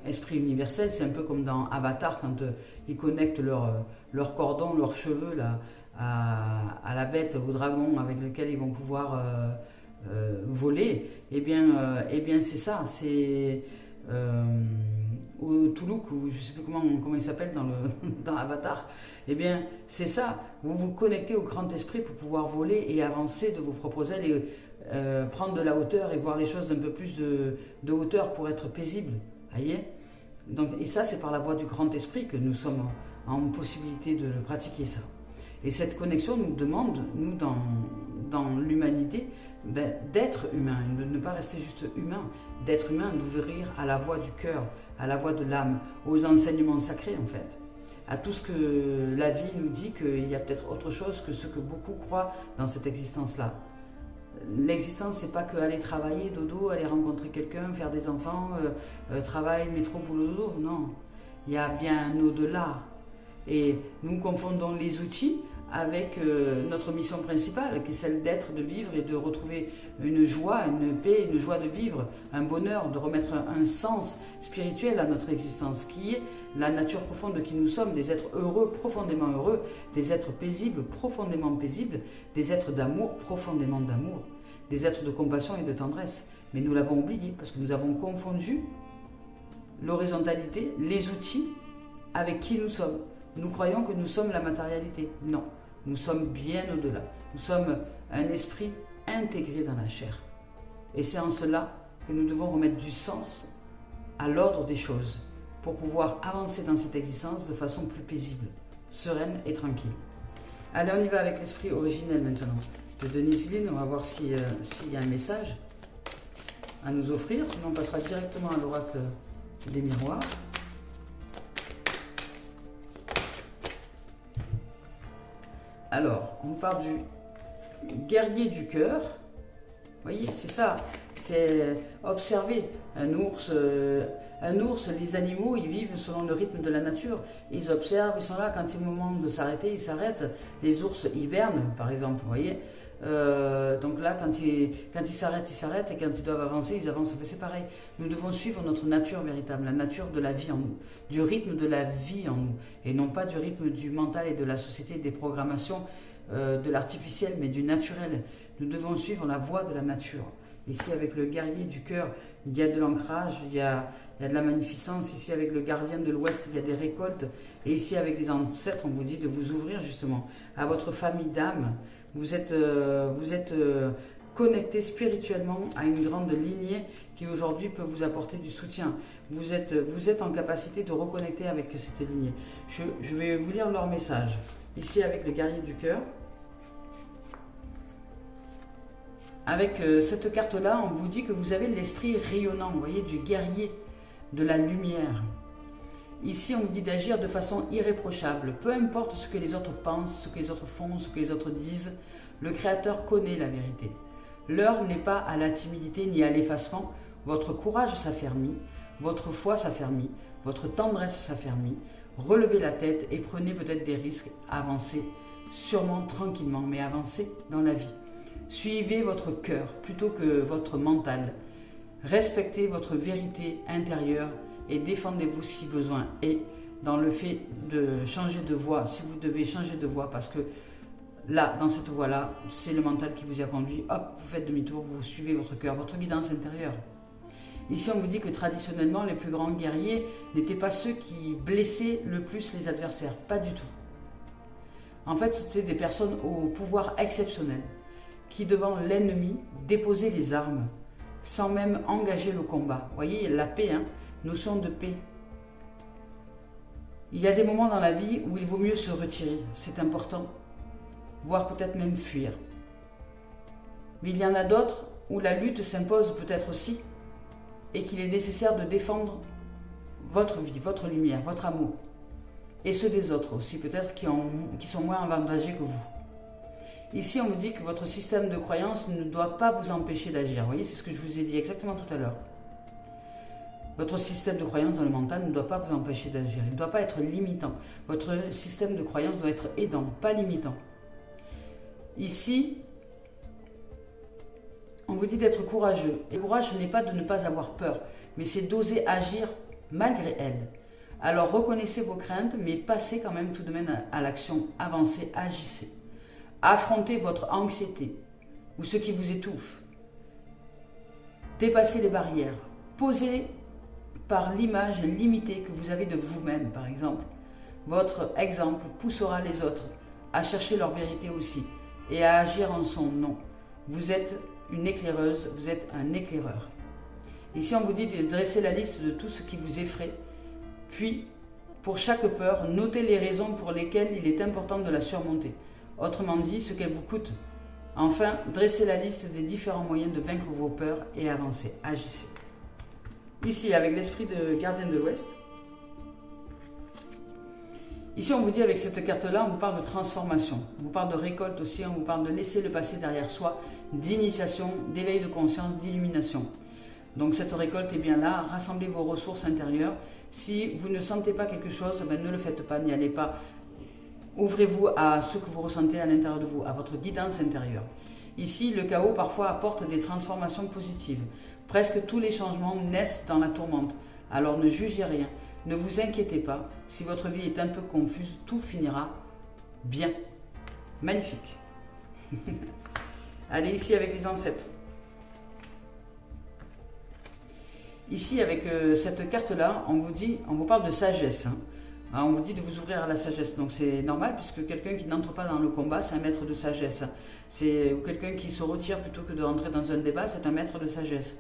esprit universel. C'est un peu comme dans Avatar, quand ils connectent leurs cordons, leurs cheveux là, à la bête, au dragon avec lequel ils vont pouvoir voler. Eh bien c'est ça, c'est... ou Toulouk, ou je ne sais plus comment il s'appelle dans Avatar, eh bien c'est ça, vous vous connectez au grand esprit pour pouvoir voler et avancer de vos propres ailes et prendre de la hauteur et voir les choses d'un peu plus de hauteur pour être paisible, voyez. Donc, et ça c'est par la voie du grand esprit que nous sommes en possibilité de le pratiquer ça. Et cette connexion nous demande, nous dans l'humanité, d'être humain, de ne pas rester juste humain, d'être humain, d'ouvrir à la voix du cœur, à la voix de l'âme, aux enseignements sacrés en fait, à tout ce que la vie nous dit qu'il y a peut-être autre chose que ce que beaucoup croient dans cette existence-là. L'existence, c'est pas que aller travailler, dodo, aller rencontrer quelqu'un, faire des enfants, travail, métro, boulot, dodo, non. Il y a bien un au-delà. Et nous confondons les outils avec notre mission principale, qui est celle d'être, de vivre et de retrouver une joie, une paix, une joie de vivre, un bonheur, de remettre un sens spirituel à notre existence, qui est la nature profonde de qui nous sommes, des êtres heureux, profondément heureux, des êtres paisibles, profondément paisibles, des êtres d'amour, profondément d'amour, des êtres de compassion et de tendresse. Mais nous l'avons oublié parce que nous avons confondu l'horizontalité, les outils, avec qui nous sommes. Nous croyons que nous sommes la matérialité. Non. Nous sommes bien au-delà. Nous sommes un esprit intégré dans la chair. Et c'est en cela que nous devons remettre du sens à l'ordre des choses pour pouvoir avancer dans cette existence de façon plus paisible, sereine et tranquille. Allez, on y va avec l'esprit originel maintenant de Denise Lynn. On va voir s'il y a un message à nous offrir. Sinon, on passera directement à l'oracle des miroirs. Alors, on parle du guerrier du cœur. Vous voyez, c'est ça. C'est observer un ours, les animaux, ils vivent selon le rythme de la nature. Ils observent, ils sont là, quand c'est le moment de s'arrêter, ils s'arrêtent. Les ours hibernent, par exemple, vous voyez. Donc là, quand ils s'arrêtent, et quand ils doivent avancer, ils avancent. C'est pareil. Nous devons suivre notre nature véritable, la nature de la vie en nous, du rythme de la vie en nous, et non pas du rythme du mental et de la société, des programmations de l'artificiel, mais du naturel. Nous devons suivre la voie de la nature. Ici, avec le guerrier du cœur, il y a de l'ancrage, il y a de la magnificence. Ici, avec le gardien de l'Ouest, il y a des récoltes. Et ici, avec les ancêtres, on vous dit de vous ouvrir justement à votre famille d'âme. Vous êtes connecté spirituellement à une grande lignée qui aujourd'hui peut vous apporter du soutien. Vous êtes en capacité de reconnecter avec cette lignée. Je vais vous lire leur message. Ici, avec le guerrier du cœur. Avec cette carte-là, on vous dit que vous avez l'esprit rayonnant, vous voyez, du guerrier, de la lumière. Ici, on vous dit d'agir de façon irréprochable. Peu importe ce que les autres pensent, ce que les autres font, ce que les autres disent, le Créateur connaît la vérité. L'heure n'est pas à la timidité ni à l'effacement. Votre courage s'affermit, votre foi s'affermit, votre tendresse s'affermit. Relevez la tête et prenez peut-être des risques. Avancez, sûrement tranquillement, mais avancez dans la vie. Suivez votre cœur plutôt que votre mental. Respectez votre vérité intérieure et défendez-vous si besoin. Et dans le fait de changer de voie, si vous devez changer de voie, parce que là, dans cette voie-là, c'est le mental qui vous y a conduit, hop, vous faites demi-tour, vous suivez votre cœur, votre guidance intérieure. Ici, on vous dit que traditionnellement, les plus grands guerriers n'étaient pas ceux qui blessaient le plus les adversaires, pas du tout. En fait, c'était des personnes au pouvoir exceptionnel, qui devant l'ennemi déposaient les armes, sans même engager le combat. Vous voyez, la paix, notion de paix. Il y a des moments dans la vie où il vaut mieux se retirer, c'est important, voire peut-être même fuir. Mais il y en a d'autres où la lutte s'impose peut-être aussi, et qu'il est nécessaire de défendre votre vie, votre lumière, votre amour, et ceux des autres aussi, peut-être qui sont moins avantagés que vous. Ici, on vous dit que votre système de croyance ne doit pas vous empêcher d'agir. Vous voyez, c'est ce que je vous ai dit exactement tout à l'heure. Votre système de croyance dans le mental ne doit pas vous empêcher d'agir. Il ne doit pas être limitant. Votre système de croyance doit être aidant, pas limitant. Ici, on vous dit d'être courageux. Et le courage, ce n'est pas de ne pas avoir peur, mais c'est d'oser agir malgré elle. Alors reconnaissez vos craintes, mais passez quand même tout de même à l'action. Avancez, agissez. Affrontez votre anxiété ou ce qui vous étouffe. Dépassez les barrières. Posez par l'image limitée que vous avez de vous-même, par exemple. Votre exemple poussera les autres à chercher leur vérité aussi et à agir en son nom. Vous êtes une éclaireuse, vous êtes un éclaireur. Ici, on vous dit de dresser la liste de tout ce qui vous effraie. Puis, pour chaque peur, notez les raisons pour lesquelles il est important de la surmonter. Autrement dit, ce qu'elle vous coûte. Enfin, dressez la liste des différents moyens de vaincre vos peurs et avancez, agissez. Ici, avec l'esprit de gardien de l'Ouest. Ici, on vous dit avec cette carte-là, on vous parle de transformation. On vous parle de récolte aussi, on vous parle de laisser le passé derrière soi, d'initiation, d'éveil de conscience, d'illumination. Donc cette récolte est bien là, rassemblez vos ressources intérieures. Si vous ne sentez pas quelque chose, ne le faites pas, n'y allez pas. Ouvrez-vous à ce que vous ressentez à l'intérieur de vous, à votre guidance intérieure. Ici, le chaos parfois apporte des transformations positives. Presque tous les changements naissent dans la tourmente. Alors ne jugez rien, ne vous inquiétez pas. Si votre vie est un peu confuse, tout finira bien. Magnifique. Allez, ici avec les ancêtres. Ici, avec cette carte-là, on vous parle de sagesse. On vous dit de vous ouvrir à la sagesse. Donc c'est normal, puisque quelqu'un qui n'entre pas dans le combat, c'est un maître de sagesse. C'est quelqu'un qui se retire plutôt que de rentrer dans un débat, c'est un maître de sagesse.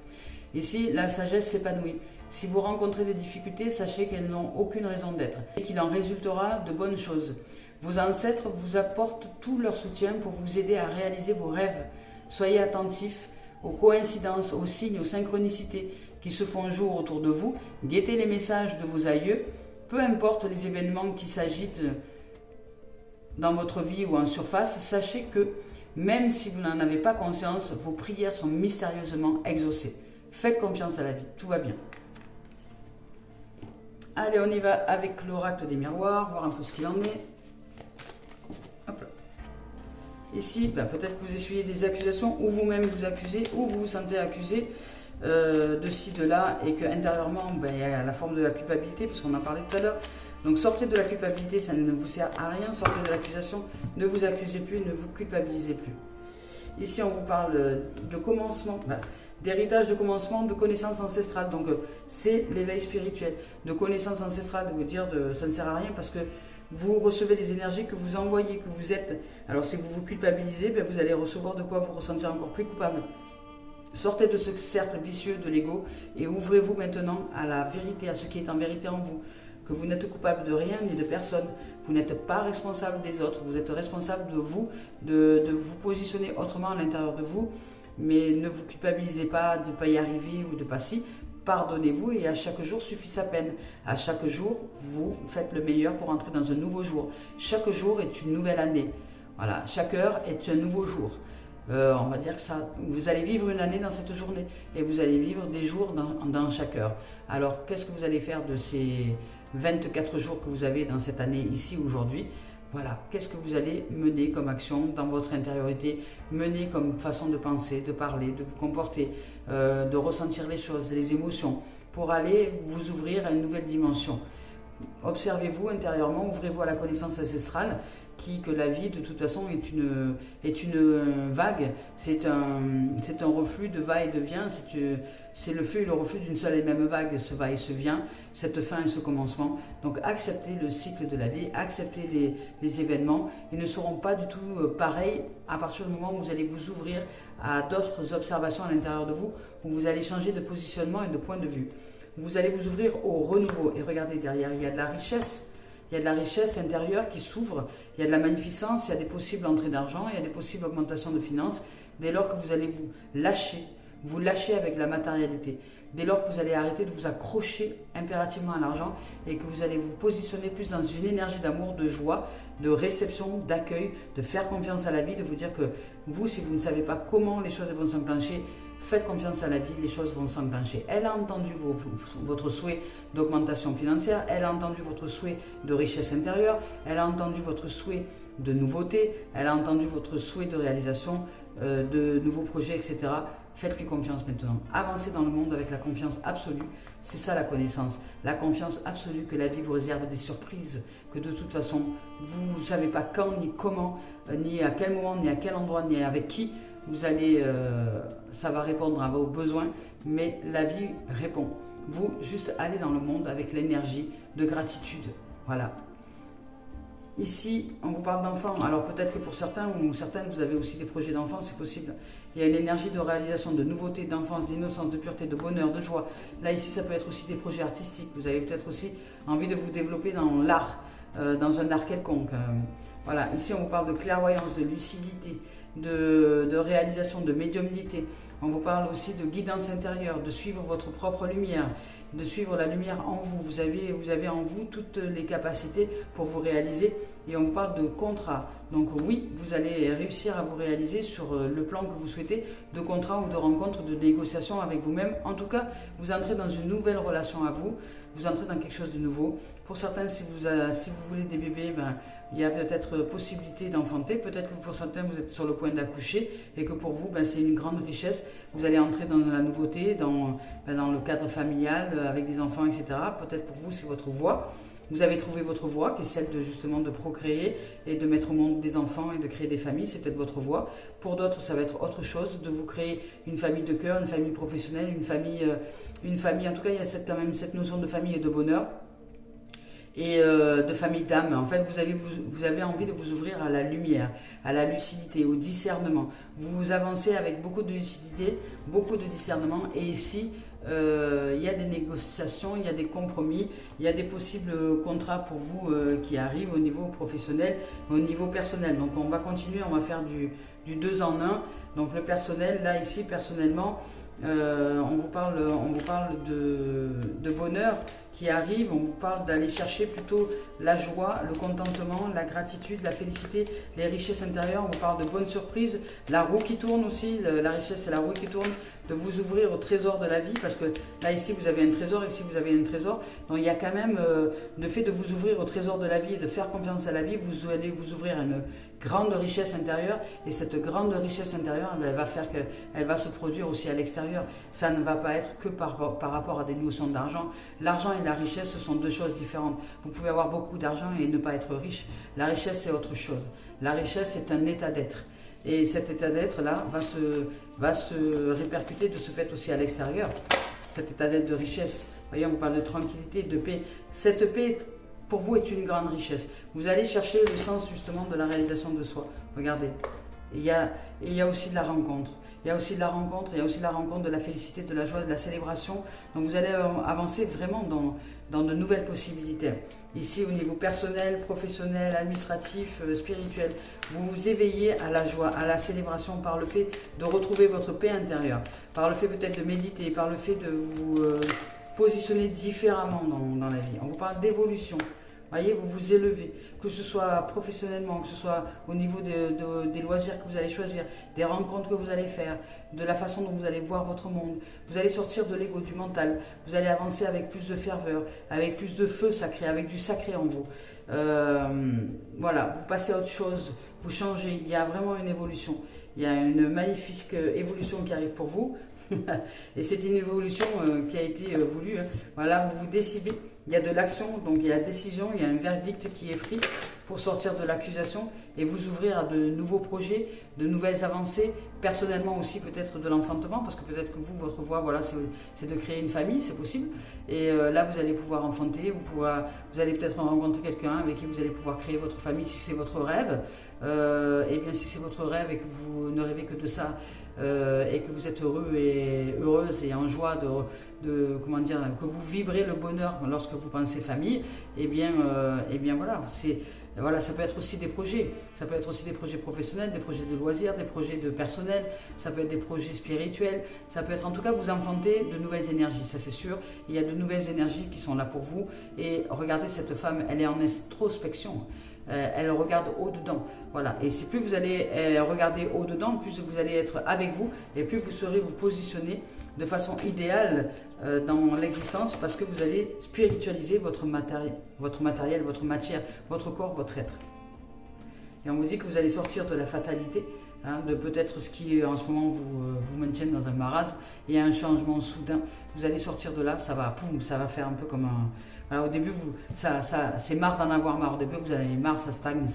Ici, la sagesse s'épanouit. Si vous rencontrez des difficultés, sachez qu'elles n'ont aucune raison d'être et qu'il en résultera de bonnes choses. Vos ancêtres vous apportent tout leur soutien pour vous aider à réaliser vos rêves. Soyez attentifs aux coïncidences, aux signes, aux synchronicités qui se font jour autour de vous. Guettez les messages de vos aïeux. Peu importe les événements qui s'agitent dans votre vie ou en surface, sachez que Même si vous n'en avez pas conscience, vos prières sont mystérieusement exaucées. Faites confiance à la vie, tout va bien. Allez, on y va avec l'oracle des miroirs, voir un peu ce qu'il en est. Hop là. Ici, peut-être que vous essuyez des accusations, ou vous-même vous accusez, ou vous vous sentez accusé de ci, de là, et que intérieurement, il y a la forme de la culpabilité, parce qu'on en parlait tout à l'heure. Donc sortez de la culpabilité, ça ne vous sert à rien. Sortez de l'accusation, ne vous accusez plus, ne vous culpabilisez plus. Ici, on vous parle de commencement, d'héritage, de commencement, de connaissance ancestrale. Donc c'est l'éveil spirituel, de connaissance ancestrale, de vous dire ça ne sert à rien parce que vous recevez les énergies que vous envoyez, que vous êtes. Alors si vous vous culpabilisez, vous allez recevoir de quoi vous ressentir encore plus coupable. Sortez de ce cercle vicieux de l'ego et ouvrez-vous maintenant à la vérité, à ce qui est en vérité en vous. Que vous n'êtes coupable de rien ni de personne. Vous n'êtes pas responsable des autres. Vous êtes responsable de vous, de vous positionner autrement à l'intérieur de vous. Mais ne vous culpabilisez pas de ne pas y arriver ou de pas si. Pardonnez-vous et à chaque jour suffit sa peine. À chaque jour, vous faites le meilleur pour entrer dans un nouveau jour. Chaque jour est une nouvelle année. Voilà, chaque heure est un nouveau jour. On va dire que ça, vous allez vivre une année dans cette journée et vous allez vivre des jours dans chaque heure. Alors, qu'est-ce que vous allez faire de ces 24 jours que vous avez dans cette année ici aujourd'hui? Voilà, qu'est-ce que vous allez mener comme action dans votre intériorité, mener comme façon de penser, de parler, de vous comporter, de ressentir les choses, les émotions, pour aller vous ouvrir à une nouvelle dimension. Observez-vous intérieurement, ouvrez-vous à la connaissance ancestrale, que la vie de toute façon est une vague, c'est un reflux de va et de vient, c'est le flux et le reflux d'une seule et même vague, ce va et ce vient, cette fin et ce commencement. Donc acceptez le cycle de la vie, acceptez les événements, ils ne seront pas du tout pareils à partir du moment où vous allez vous ouvrir à d'autres observations à l'intérieur de vous, où vous allez changer de positionnement et de point de vue. Vous allez vous ouvrir au renouveau et regardez derrière, il y a de la richesse. Il y a de la richesse intérieure qui s'ouvre, il y a de la magnificence, il y a des possibles entrées d'argent, il y a des possibles augmentations de finances, dès lors que vous allez vous lâcher avec la matérialité, dès lors que vous allez arrêter de vous accrocher impérativement à l'argent et que vous allez vous positionner plus dans une énergie d'amour, de joie, de réception, d'accueil, de faire confiance à la vie, de vous dire que vous, si vous ne savez pas comment les choses vont s'enclencher, faites confiance à la vie, les choses vont s'enclencher. Elle a entendu votre souhait d'augmentation financière, elle a entendu votre souhait de richesse intérieure, elle a entendu votre souhait de nouveauté, elle a entendu votre souhait de réalisation de nouveaux projets, etc. Faites-lui confiance maintenant. Avancez dans le monde avec la confiance absolue. C'est ça la connaissance. La confiance absolue que la vie vous réserve des surprises, que de toute façon, vous ne savez pas quand, ni comment, ni à quel moment, ni à quel endroit, ni avec qui. Vous allez, ça va répondre à vos besoins, mais la vie répond. Vous, juste allez dans le monde avec l'énergie de gratitude. Voilà. Ici, on vous parle d'enfants. Alors peut-être que pour certains ou certaines, vous avez aussi des projets d'enfants, c'est possible. Il y a une énergie de réalisation, de nouveauté, d'enfance, d'innocence, de pureté, de bonheur, de joie. Là, ici, ça peut être aussi des projets artistiques. Vous avez peut-être aussi envie de vous développer dans l'art, dans un art quelconque. Voilà, ici, on vous parle de clairvoyance, de lucidité, de réalisation, de médiumnité. On vous parle aussi de guidance intérieure, de suivre votre propre lumière, de suivre la lumière en vous. Vous avez en vous toutes les capacités pour vous réaliser. Et on vous parle de contrat. Donc oui, vous allez réussir à vous réaliser sur le plan que vous souhaitez, de contrat ou de rencontre, de négociation avec vous-même. En tout cas, vous entrez dans une nouvelle relation à vous. Vous entrez dans quelque chose de nouveau. Pour certains, si vous voulez des bébés, il y a peut-être possibilité d'enfanter. Peut-être que pour certains, vous êtes sur le point d'accoucher et que pour vous, c'est une grande richesse. Vous allez entrer dans la nouveauté, dans le cadre familial, avec des enfants, etc. Peut-être pour vous, c'est votre voie. Vous avez trouvé votre voie, qui est celle de procréer et de mettre au monde des enfants et de créer des familles. C'est peut-être votre voie. Pour d'autres, ça va être autre chose, de vous créer une famille de cœur, une famille professionnelle, une famille. En tout cas, il y a quand même cette notion de famille et de bonheur. Et de famille d'âme. En fait, vous avez envie de vous ouvrir à la lumière, à la lucidité, au discernement. Vous avancez avec beaucoup de lucidité, beaucoup de discernement. Et ici, il y a des négociations, il y a des compromis, il y a des possibles contrats pour vous qui arrivent au niveau professionnel, au niveau personnel. Donc, on va continuer, on va faire du 2 en 1. Donc, le personnel, là, ici, personnellement, on vous parle de bonheur qui arrive. On vous parle d'aller chercher plutôt la joie, le contentement, la gratitude, la félicité, les richesses intérieures. On vous parle de bonnes surprises, la roue qui tourne aussi, la richesse c'est la roue qui tourne, de vous ouvrir au trésor de la vie, parce que là ici vous avez un trésor, ici vous avez un trésor, donc il y a quand même le fait de vous ouvrir au trésor de la vie et de faire confiance à la vie, vous allez vous ouvrir à une grande richesse intérieure, et cette grande richesse intérieure, elle va faire qu'elle va se produire aussi à l'extérieur. Ça ne va pas être que par rapport à des notions d'argent. L'argent et la richesse, ce sont deux choses différentes. Vous pouvez avoir beaucoup d'argent et ne pas être riche. La richesse, c'est autre chose. La richesse, c'est un état d'être. Et cet état d'être-là va se répercuter de ce fait aussi à l'extérieur. Cet état d'être de richesse. Voyez, on parle de tranquillité, de paix. Cette paix, pour vous, est une grande richesse. Vous allez chercher le sens justement de la réalisation de soi. Regardez. Il y a aussi de la rencontre. Il y a aussi de la rencontre, il y a aussi de la rencontre, de la félicité, de la joie, de la célébration. Donc vous allez avancer vraiment dans de nouvelles possibilités. Ici, au niveau personnel, professionnel, administratif, spirituel, vous vous éveillez à la joie, à la célébration par le fait de retrouver votre paix intérieure, par le fait peut-être de méditer, par le fait de vous positionner différemment dans la vie. On vous parle d'évolution. Voyez, vous vous élevez, que ce soit professionnellement, que ce soit au niveau des loisirs que vous allez choisir, des rencontres que vous allez faire, de la façon dont vous allez voir votre monde. Vous allez sortir de l'ego, du mental. Vous allez avancer avec plus de ferveur, avec plus de feu sacré, avec du sacré en vous. Voilà, vous passez à autre chose, vous changez. Il y a vraiment une évolution. Il y a une magnifique évolution qui arrive pour vous. Et c'est une évolution qui a été voulue. Voilà, vous vous décidez. Il y a de l'action, donc il y a la décision, il y a un verdict qui est pris pour sortir de l'accusation et vous ouvrir à de nouveaux projets, de nouvelles avancées, personnellement aussi peut-être de l'enfantement, parce que peut-être que vous, votre voie, voilà, c'est de créer une famille, c'est possible. Et là, vous allez pouvoir enfanter, vous allez peut-être rencontrer quelqu'un avec qui vous allez pouvoir créer votre famille si c'est votre rêve. Et bien si c'est votre rêve et que vous ne rêvez que de ça, et que vous êtes heureux et heureuse et en joie comment dire, que vous vibrez le bonheur lorsque vous pensez famille, et bien voilà, ça peut être aussi des projets, ça peut être aussi des projets professionnels, des projets de loisirs, des projets de personnel, ça peut être des projets spirituels, ça peut être en tout cas vous enfantez de nouvelles énergies, ça c'est sûr, il y a de nouvelles énergies qui sont là pour vous. Et regardez cette femme, elle est en introspection. Elle regarde au-dedans. Voilà. Et si plus vous allez regarder au-dedans, plus vous allez être avec vous et plus vous serez vous positionner de façon idéale dans l'existence, parce que vous allez spiritualiser votre matériel, votre matière, votre corps, votre être. Et on vous dit que vous allez sortir de la fatalité, de peut-être ce qui en ce moment vous maintienne dans un marasme, et un changement soudain. Vous allez sortir de là, ça va faire un peu comme un... Voilà, au début, c'est marre d'en avoir marre. Au début, vous avez marre, ça stagne.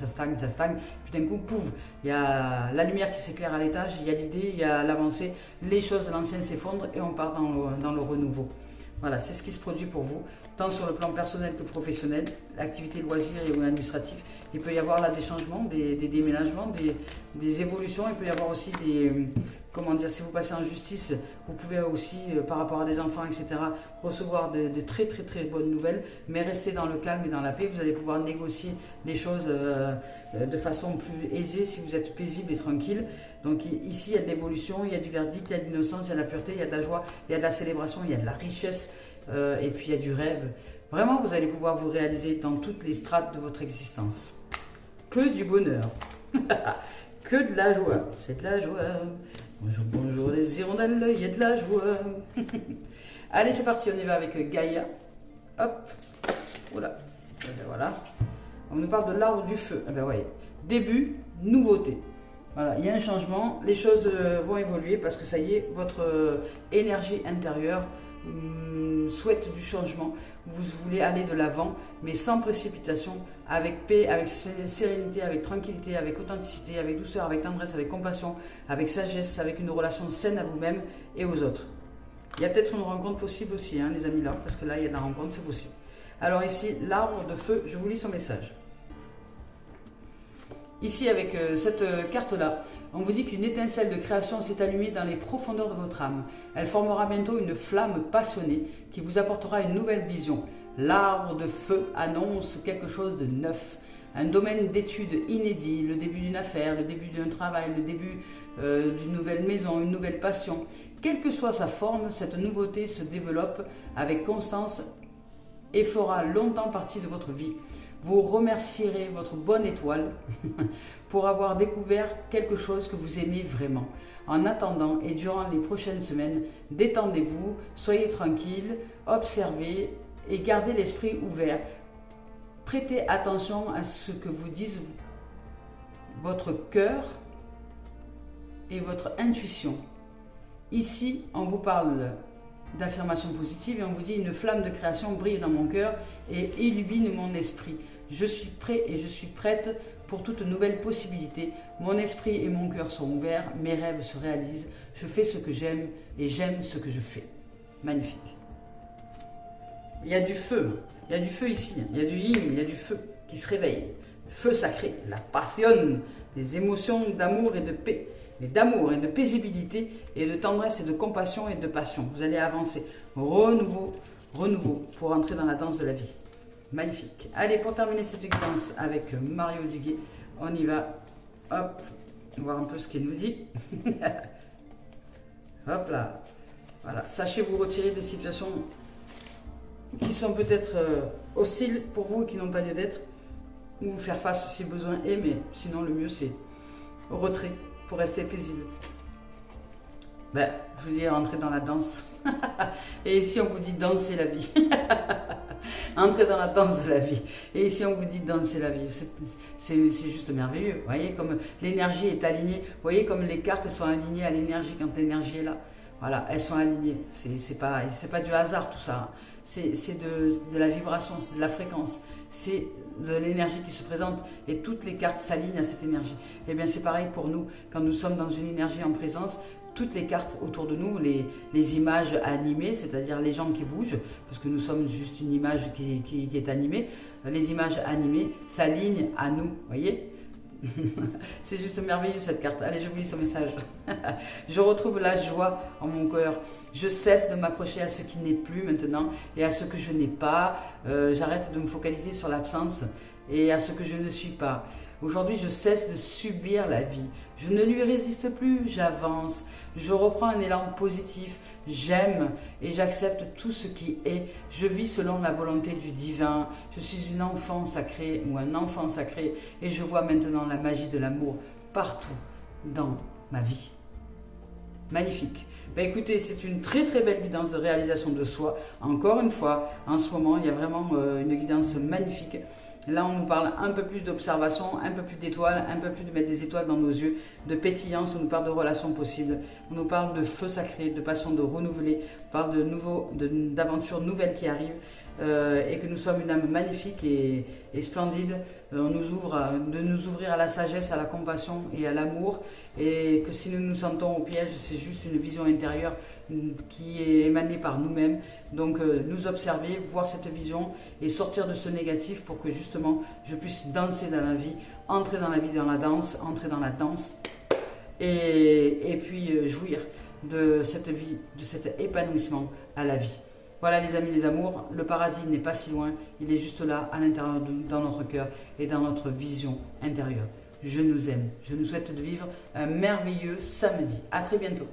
Puis d'un coup, pouf, il y a la lumière qui s'éclaire à l'étage, il y a l'idée, il y a l'avancée, les choses, l'ancien s'effondre et on part dans le renouveau. Voilà, c'est ce qui se produit pour vous, tant sur le plan personnel que professionnel, l'activité loisir et administratif. Il peut y avoir là des changements, des déménagements, des évolutions. Il peut y avoir aussi comment dire, si vous passez en justice, vous pouvez aussi, par rapport à des enfants, etc., recevoir de très très très bonnes nouvelles, mais restez dans le calme et dans la paix. Vous allez pouvoir négocier les choses de façon plus aisée si vous êtes paisible et tranquille. Donc ici, il y a de l'évolution, il y a du verdict, il y a de l'innocence, il y a de la pureté, il y a de la joie, il y a de la célébration, il y a de la richesse, et puis il y a du rêve. Vraiment, vous allez pouvoir vous réaliser dans toutes les strates de votre existence. Que du bonheur, que de la joie, c'est de la joie. Bonjour, bonjour les hirondelles, il y a de la joie. Allez, c'est parti, on y va avec Gaïa. Hop, voilà. Et ben voilà. On nous parle de l'arbre du feu. Eh ben voyez, début, nouveauté. Voilà, il y a un changement, les choses vont évoluer parce que ça y est, votre énergie intérieure souhaite du changement. Vous voulez aller de l'avant, mais sans précipitation, avec paix, avec sérénité, avec tranquillité, avec authenticité, avec douceur, avec tendresse, avec compassion, avec sagesse, avec une relation saine à vous-même et aux autres. Il y a peut-être une rencontre possible aussi, hein, les amis, là, parce que là, il y a de la rencontre, c'est possible. Alors ici, l'arbre de feu, je vous lis son message. Ici, avec cette carte-là, on vous dit qu'une étincelle de création s'est allumée dans les profondeurs de votre âme. Elle formera bientôt une flamme passionnée qui vous apportera une nouvelle vision. L'arbre de feu annonce quelque chose de neuf, un domaine d'études inédit, le début d'une affaire, le début d'un travail, le début d'une nouvelle maison, une nouvelle passion. Quelle que soit sa forme, cette nouveauté se développe avec constance et fera longtemps partie de votre vie. Vous remercierez votre bonne étoile pour avoir découvert quelque chose que vous aimez vraiment. En attendant et durant les prochaines semaines, détendez-vous, soyez tranquille, observez et gardez l'esprit ouvert. Prêtez attention à ce que vous disent votre cœur et votre intuition. Ici, on vous parle d'affirmations positives et on vous dit: une flamme de création brille dans mon cœur et illumine mon esprit. Je suis prêt et je suis prête pour toute nouvelle possibilité. Mon esprit et mon cœur sont ouverts, mes rêves se réalisent, je fais ce que j'aime et j'aime ce que je fais. Magnifique. Il y a du feu ici, il y a du yin, il y a du feu qui se réveille. Feu sacré, la passion, des émotions d'amour et de paix, mais d'amour et de paisibilité et de tendresse et de compassion et de passion. Vous allez avancer, renouveau pour entrer dans la danse de la vie. Magnifique. Allez, pour terminer cette guidance avec Mario Duguay, on y va. Hop, voir un peu ce qu'il nous dit. Hop là. Voilà, sachez vous retirer des situations qui sont peut-être hostiles pour vous et qui n'ont pas lieu d'être, ou faire face si besoin est, mais sinon le mieux c'est au retrait pour rester paisible. Ben, je vous dis, entrer dans la danse. Et ici on vous dit danser la vie. Entrez dans la danse de la vie. Et ici on vous dit danser la vie. C'est juste merveilleux. Vous voyez comme l'énergie est alignée. Vous voyez comme les cartes elles sont alignées à l'énergie quand l'énergie est là. Voilà, elles sont alignées. C'est pas du hasard tout ça. C'est de la vibration, c'est de la fréquence. C'est de l'énergie qui se présente et toutes les cartes s'alignent à cette énergie. Et bien c'est pareil pour nous. Quand nous sommes dans une énergie en présence, toutes les cartes autour de nous, les images animées, c'est-à-dire les gens qui bougent, parce que nous sommes juste une image qui est animée, les images animées s'alignent à nous, voyez. C'est juste merveilleux cette carte. Allez, je vous lis ce message. Je retrouve la joie en mon cœur. Je cesse de m'accrocher à ce qui n'est plus maintenant et à ce que je n'ai pas. J'arrête de me focaliser sur l'absence et à ce que je ne suis pas. Aujourd'hui, je cesse de subir la vie. Je ne lui résiste plus, j'avance. Je reprends un élan positif. J'aime et j'accepte tout ce qui est. Je vis selon la volonté du divin. Je suis une enfant sacrée ou un enfant sacré et je vois maintenant la magie de l'amour partout dans ma vie. Magnifique. Ben écoutez, c'est une très très belle guidance de réalisation de soi. Encore une fois, en ce moment, il y a vraiment une guidance magnifique. Là, on nous parle un peu plus d'observation, un peu plus d'étoiles, un peu plus de mettre des étoiles dans nos yeux, de pétillance, on nous parle de relations possibles, on nous parle de feu sacré, de passion de renouveler, on parle d'aventures nouvelles qui arrivent et que nous sommes une âme magnifique et splendide. On nous ouvre de nous ouvrir à la sagesse, à la compassion et à l'amour, et que si nous nous sentons au piège, c'est juste une vision intérieure qui est émanée par nous-mêmes. Donc nous observer, voir cette vision et sortir de ce négatif pour que justement je puisse danser dans la vie, entrer dans la vie, dans la danse, entrer dans la danse et puis jouir de cette vie, de cet épanouissement à la vie. Voilà les amis, les amours, le paradis n'est pas si loin, il est juste là, à l'intérieur de nous, dans notre cœur et dans notre vision intérieure. Je nous aime, je nous souhaite de vivre un merveilleux samedi. À très bientôt.